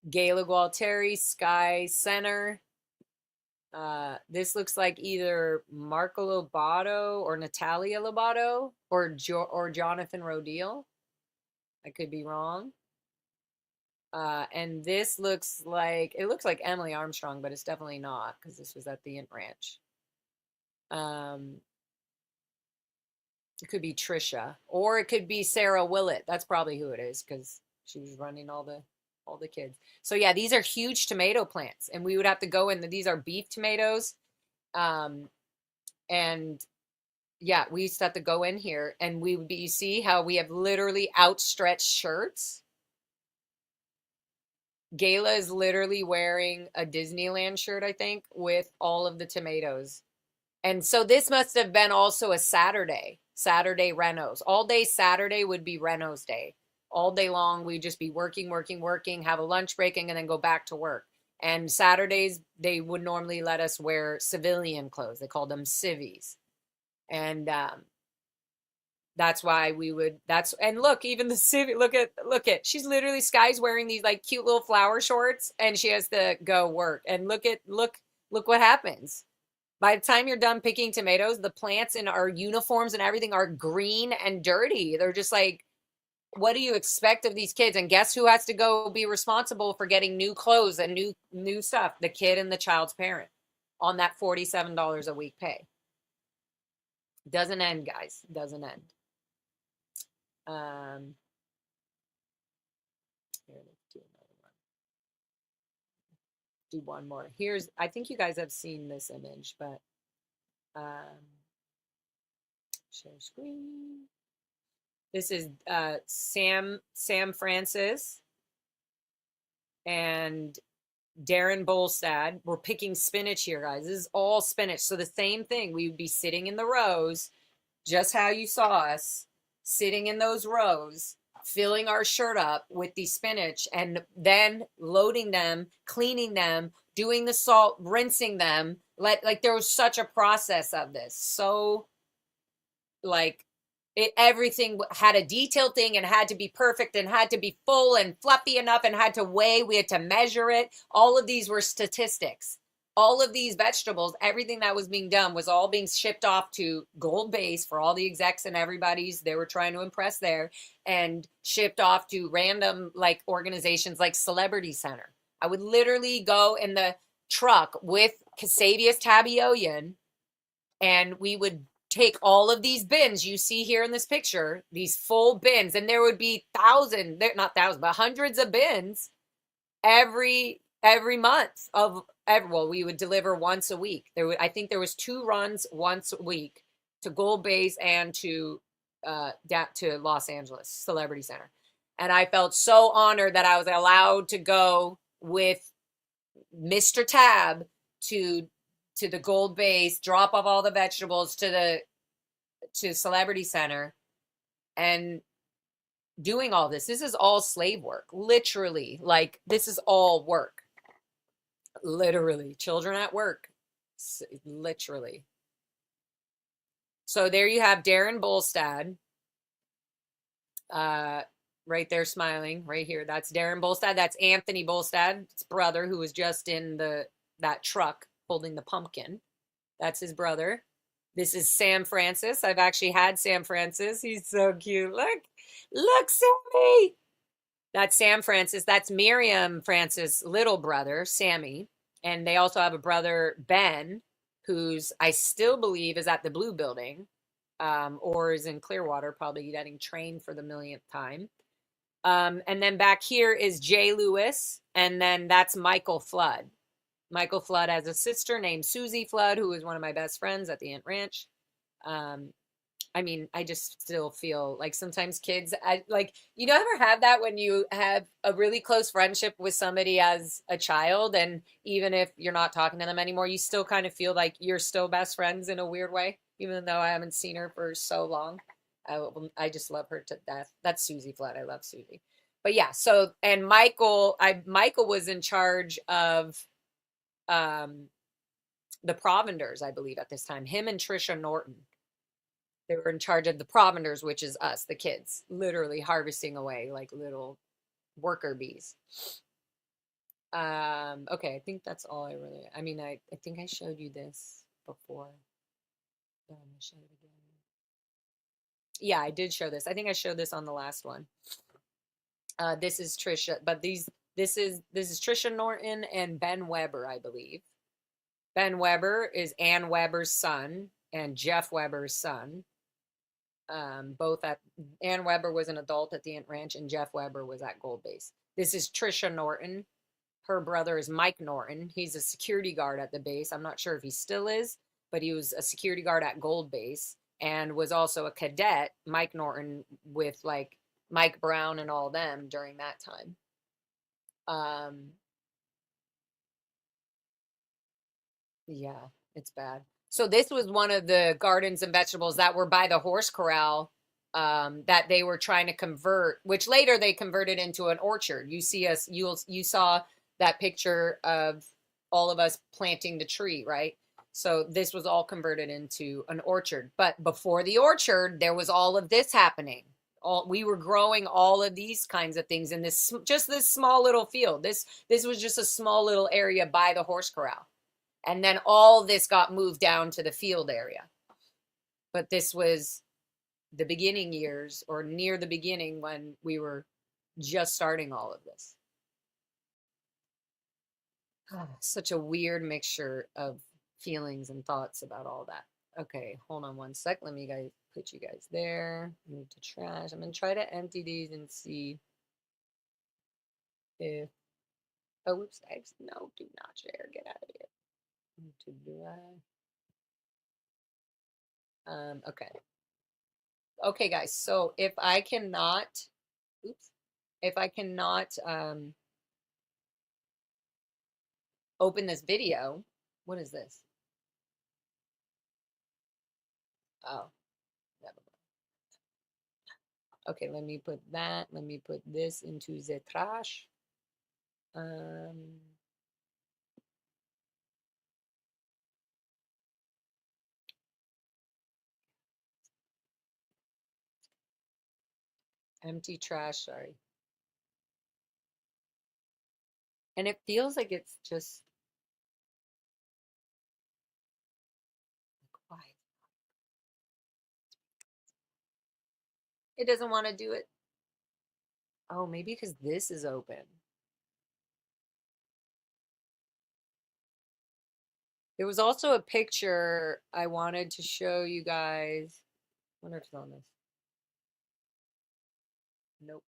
S1: Gayla Gualteri, Sky Center. This looks like either Marco Lobato or Natalia Lobato or Jonathan Rodil. I could be wrong. And this looks like Emily Armstrong, but it's definitely not because this was at the Int Ranch. It could be Trisha, or it could be Sarah Willett. That's probably who it is because she was running all the kids. So yeah, these are huge tomato plants, and we would have to go in. These are beef tomatoes, and yeah, we used to have to go in here, and we would be. You see how we have literally outstretched shirts. Gayla is literally wearing a Disneyland shirt, I think, with all of the tomatoes. And so this must have been also a Saturday renos. All day Saturday would be renos day. All day long, we'd just be working, have a lunch breaking, and then go back to work. And Saturdays, they would normally let us wear civilian clothes. They called them civvies. And that's why we would, and look, even the civvy, look at, she's literally, Sky's wearing these like cute little flower shorts and she has to go work. And look what happens. By the time you're done picking tomatoes, the plants in our uniforms and everything are green and dirty. They're just like, what do you expect of these kids? And guess who has to go be responsible for getting new clothes and new stuff? The kid and the child's parent on that $47 a week pay. Doesn't end, guys. Doesn't end. Here, let's do another one. Do one more. I think you guys have seen this image, but share screen. This is Sam Francis and Darren Bolstad. We're picking spinach here, guys. This is all spinach. So the same thing. We would be sitting in the rows, just how you saw us, sitting in those rows, filling our shirt up with the spinach, and then loading them, cleaning them, doing the salt, rinsing them. Like there was such a process of this. So like everything had a detailed thing and had to be perfect and had to be full and fluffy enough and had to weigh. We had to measure it. All of these were statistics. All of these vegetables, everything that was being done was all being shipped off to Gold Base for all the execs and everybody's they were trying to impress there, and shipped off to random like organizations like Celebrity Center. I would literally go in the truck with Casabius Tabioyan, and we would take all of these bins you see here in this picture, these full bins, and there would be hundreds of bins every month we would deliver once a week. I think there was 2 runs once a week to Gold Base and to Los Angeles Celebrity Center. And I felt so honored that I was allowed to go with Mr. Tab to the Gold Base, drop off all the vegetables to Celebrity Center. And doing all this. This is all slave work, literally. Like, this is all work, literally. Children at work, literally. So there you have Darren Bolstad, uh, right there smiling, right here. That's Darren Bolstad. That's Anthony Bolstad's brother, who was just in that truck holding the pumpkin. That's his brother. This is Sam Francis. I've actually had Sam Francis. He's so cute. Look, Sammy. That's Sam Francis. That's Miriam Francis' little brother, Sammy. And they also have a brother, Ben, who's, I still believe, is at the Blue Building, or is in Clearwater, probably getting trained for the millionth time. And then back here is Jay Lewis, and then that's Michael Flood. Michael Flood has a sister named Susie Flood, who is one of my best friends at the Ant Ranch. I mean, I just still feel like sometimes kids, you don't ever have that when you have a really close friendship with somebody as a child, and even if you're not talking to them anymore, you still kind of feel like you're still best friends in a weird way, even though I haven't seen her for so long. I just love her to death. That's Susie Flood. I love Susie. But yeah, so, and Michael was in charge of the Provenders, I believe, at this time. Him and Trisha Norton. They were in charge of the Provenders, which is us, the kids, literally harvesting away like little worker bees. Okay, I think that's all I mean, I think I showed you this before. I'm gonna show it again. Yeah, I did show this. I think I showed this on the last one. This is Trisha, but this is Trisha Norton and Ben Weber, I believe. Ben Weber is Ann Weber's son and Jeff Weber's son. Both at Ann Weber was an adult at the Ant Ranch, and Jeff Weber was at Gold Base. This is Trisha Norton. Her brother is Mike Norton. He's a security guard at the base. I'm not sure if he still is, but he was a security guard at Gold Base and was also a cadet, Mike Norton, with like Mike Brown and all them during that time. Yeah, it's bad. So this was one of the gardens and vegetables that were by the horse corral, that they were trying to convert, which later they converted into an orchard. You saw that picture of all of us planting the tree, right? So this was all converted into an orchard. But before the orchard, there was all of this happening. We were growing all of these kinds of things in this small little field. This was just a small little area by the horse corral. And then all this got moved down to the field area. But this was the beginning years, or near the beginning, when we were just starting all of this. Such a weird mixture of feelings and thoughts about all that. Okay, hold on one sec. Let me put you guys there. Move to trash. I'm going to try to empty these and see if... Oh, whoops. No, do not share. Get out of here. To dry. Okay. Okay, guys. So if I cannot, open this video, what is this? Oh, never mind. Okay, let me put that. Let me put this into the trash. Empty trash, sorry. And it feels like it's just why? It doesn't want to do it. Oh, maybe because this is open. There was also a picture I wanted to show you guys. I wonder if it's on this. Nope.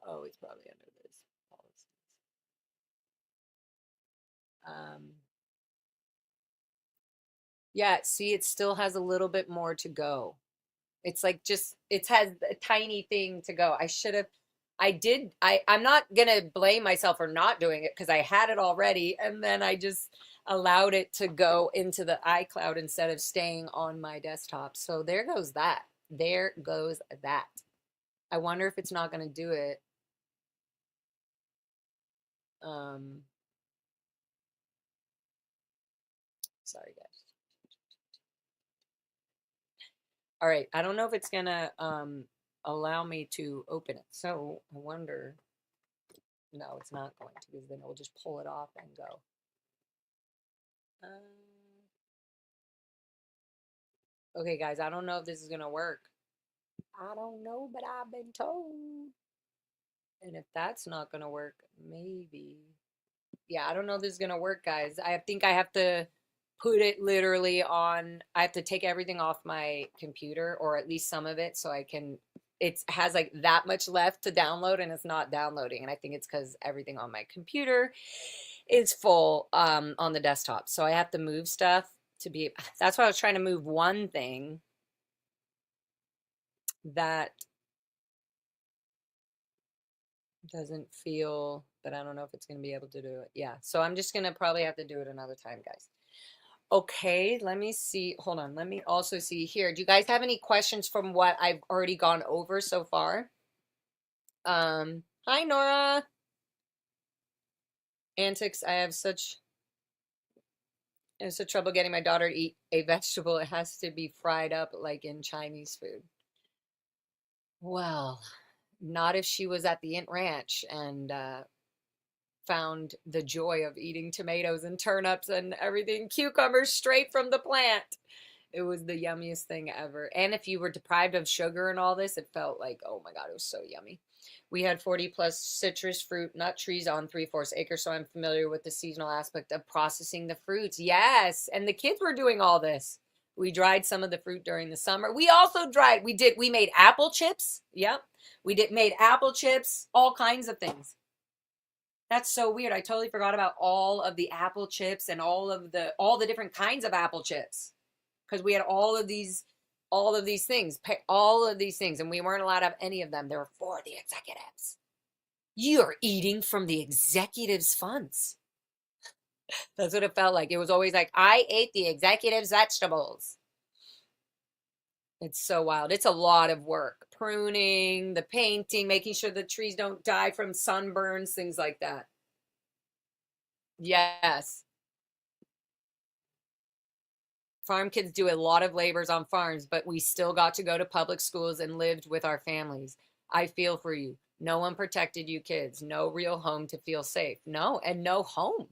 S1: Oh, it's probably under this. Yeah, see, it still has a little bit more to go. It's like it has a tiny thing to go. I'm not gonna blame myself for not doing it because I had it already, and then I just allowed it to go into the iCloud instead of staying on my desktop. So there goes that. There goes that. I wonder if it's not going to do it. Um, Sorry, guys. All right. I don't know if it's going to allow me to open it. So I wonder. No, it's not going to, because then it will just pull it off and go. Okay, guys. I don't know if this is going to work. I don't know, but I've been told. And if that's not going to work, maybe. Yeah, I don't know if this is going to work, guys. I think I have to put it literally on, I have to take everything off my computer, or at least some of it, so I can, it has like that much left to download and it's not downloading. And I think it's because everything on my computer is full on the desktop. So I have to move stuff to be, that's why I was trying to move one thing that doesn't feel, but I don't know if it's going to be able to do it. Yeah. So I'm just going to probably have to do it another time, guys. Okay, let me see. Hold on. Let me also see here. Do you guys have any questions from what I've already gone over so far? Hi, Nora. Antics. I have such trouble getting my daughter to eat a vegetable. It has to be fried up like in Chinese food. Well, not if she was at the Int Ranch and found the joy of eating tomatoes and turnips and everything, cucumbers straight from the plant. It was the yummiest thing ever. And if you were deprived of sugar and all this, it felt like, oh my God, it was so yummy. We had 40 plus citrus fruit nut trees on 3/4 acres, so I'm familiar with the seasonal aspect of processing the fruits. Yes, and the kids were doing all this. We dried some of the fruit during the summer. We also dried, we made apple chips. Yep. Made apple chips, all kinds of things. That's so weird. I totally forgot about all of the apple chips and all the different kinds of apple chips, because we had all of these things, and we weren't allowed to have any of them. They were for the executives. You're eating from the executives' funds. That's what it felt like. It was always like, I ate the executives' vegetables. It's so wild. It's a lot of work. Pruning, the painting, making sure the trees don't die from sunburns, things like that. Yes. Farm kids do a lot of labors on farms, but we still got to go to public schools and lived with our families. I feel for you. No one protected you kids. No real home to feel safe. No, and no home.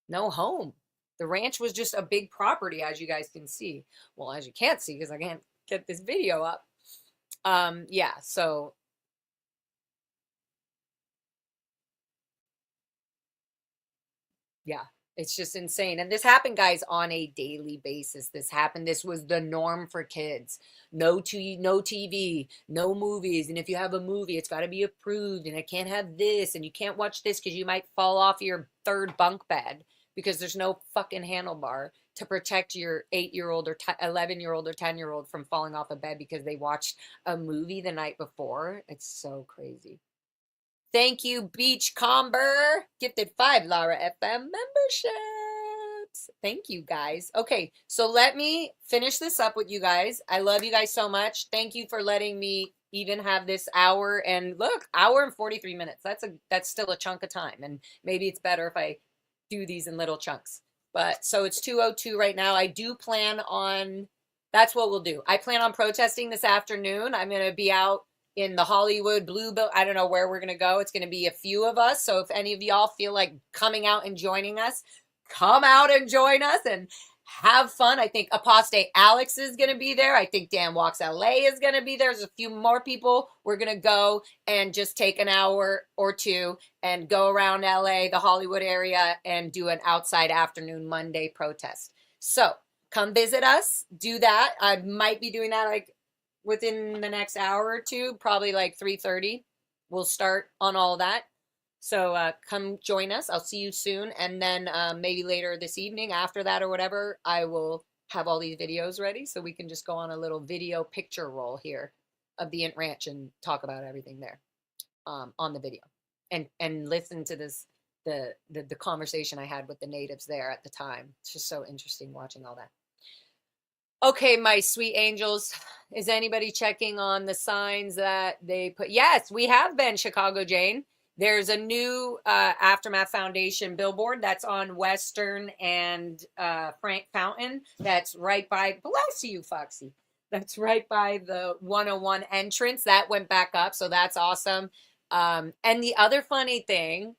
S1: No home. The ranch was just a big property, as you guys can see. Well, as you can't see, because I can't get this video up. Yeah, so yeah, it's just insane. And this happened, guys, on a daily basis. This happened. This was the norm for kids. No TV, no movies. And if you have a movie, it's got to be approved. And I can't have this. And you can't watch this because you might fall off your third bunk bed because there's no fucking handlebar to protect your 8-year-old or 11-year-old or 10-year-old from falling off a bed because they watched a movie the night before. It's so crazy. Thank you, Beachcomber. Gifted 5 Lara FM memberships. Thank you, guys. Okay, so let me finish this up with you guys. I love you guys so much. Thank you for letting me even have this hour, and look, hour and 43 minutes. That's still a chunk of time, and maybe it's better if I do these in little chunks. But so it's 2:02 right now. I do plan on, that's what we'll do. I plan on protesting this afternoon. I'm going to be out in the Hollywood Bluebell. I don't know where we're going to go. It's going to be a few of us. So if any of y'all feel like coming out and joining us, come out and join us and have fun. I think Apostate Alex is going to be there. I think Dan Walks LA is going to be there. There's a few more people. We're going to go and just take an hour or two and go around LA, the Hollywood area, and do an outside afternoon Monday protest. So come visit us. Do that. I might be doing that like within the next hour or two, probably like 3:30. We'll start on all that. So come join us. I'll see you soon. And then maybe later this evening after that or whatever, I will have all these videos ready so we can just go on a little video picture roll here of the Int Ranch and talk about everything there on the video. And listen to this, the conversation I had with the natives there at the time. It's just so interesting watching all that. Okay, my sweet angels, is anybody checking on the signs that they put? Yes, we have been, Chicago Jane. There's a new Aftermath Foundation billboard that's on Western and Frank Fountain. That's right by, bless you, Foxy. That's right by the 101 entrance. That went back up, so that's awesome. And the other funny thing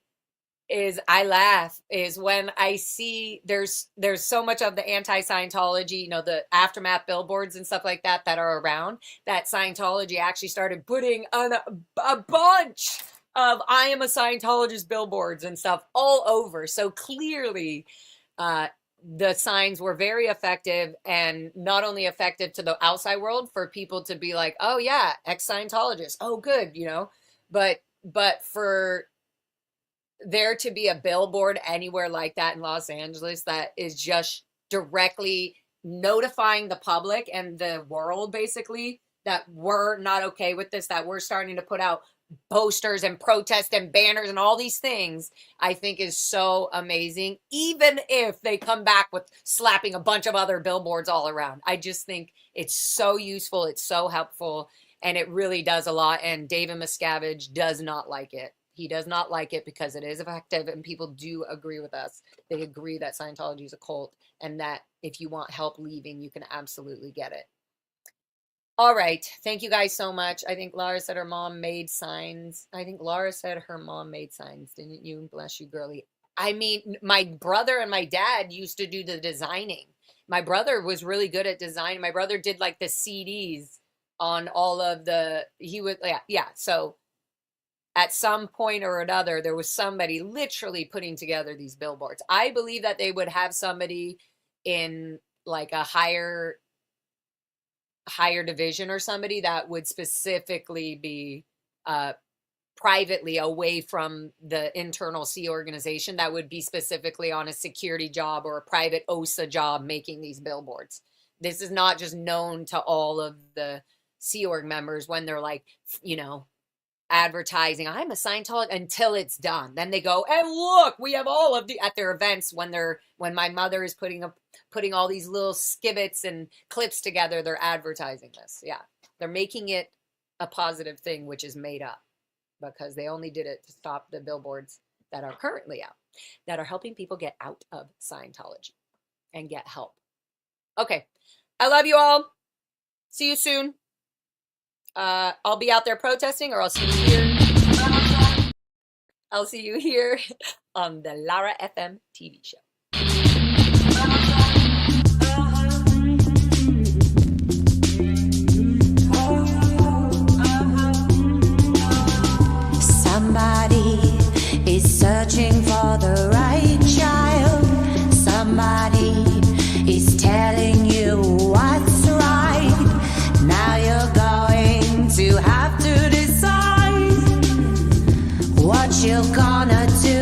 S1: is I laugh is when I see there's so much of the anti-Scientology, you know, the aftermath billboards and stuff like that that are around, that Scientology actually started putting on a bunch of I am a Scientologist billboards and stuff all over. So clearly the signs were very effective, and not only effective to the outside world for people to be like, oh yeah, ex-Scientologist, oh good, you know, but for there to be a billboard anywhere like that in Los Angeles that is just directly notifying the public and the world basically that we're not okay with this, that we're starting to put out posters and protest and banners and all these things, I think is so amazing, even if they come back with slapping a bunch of other billboards all around. I just think it's so useful, it's so helpful, and it really does a lot. And David Miscavige does not like it. He does not like it because it is effective, and people do agree with us. They agree that Scientology is a cult, and that if you want help leaving, you can absolutely get it. All right. Thank you guys so much. I think Laura said her mom made signs. I think Laura said her mom made signs, didn't you? Bless you, girly. I mean, my brother and my dad used to do the designing. My brother was really good at design. My brother did like the CDs on all of the, he would, yeah. So at some point or another, there was somebody literally putting together these billboards. I believe that they would have somebody in like a higher division or somebody that would specifically be privately away from the internal Sea organization, that would be specifically on a security job or a private OSA job making these billboards. This is not just known to all of the Sea Org members when they're like, you know, advertising I'm a Scientologist until it's done. Then they go, and look, we have all of the at their events when my mother is putting all these little skivets and clips together, they're advertising this. Yeah. They're making it a positive thing, which is made up because they only did it to stop the billboards that are currently out, that are helping people get out of Scientology and get help. Okay. I love you all. See you soon. I'll be out there protesting, or I'll see you here. I'll see you here on the Lara FM TV show.
S2: Somebody is searching for the right child. Somebody is telling you what's right. Now you're going to have to decide what you're gonna do.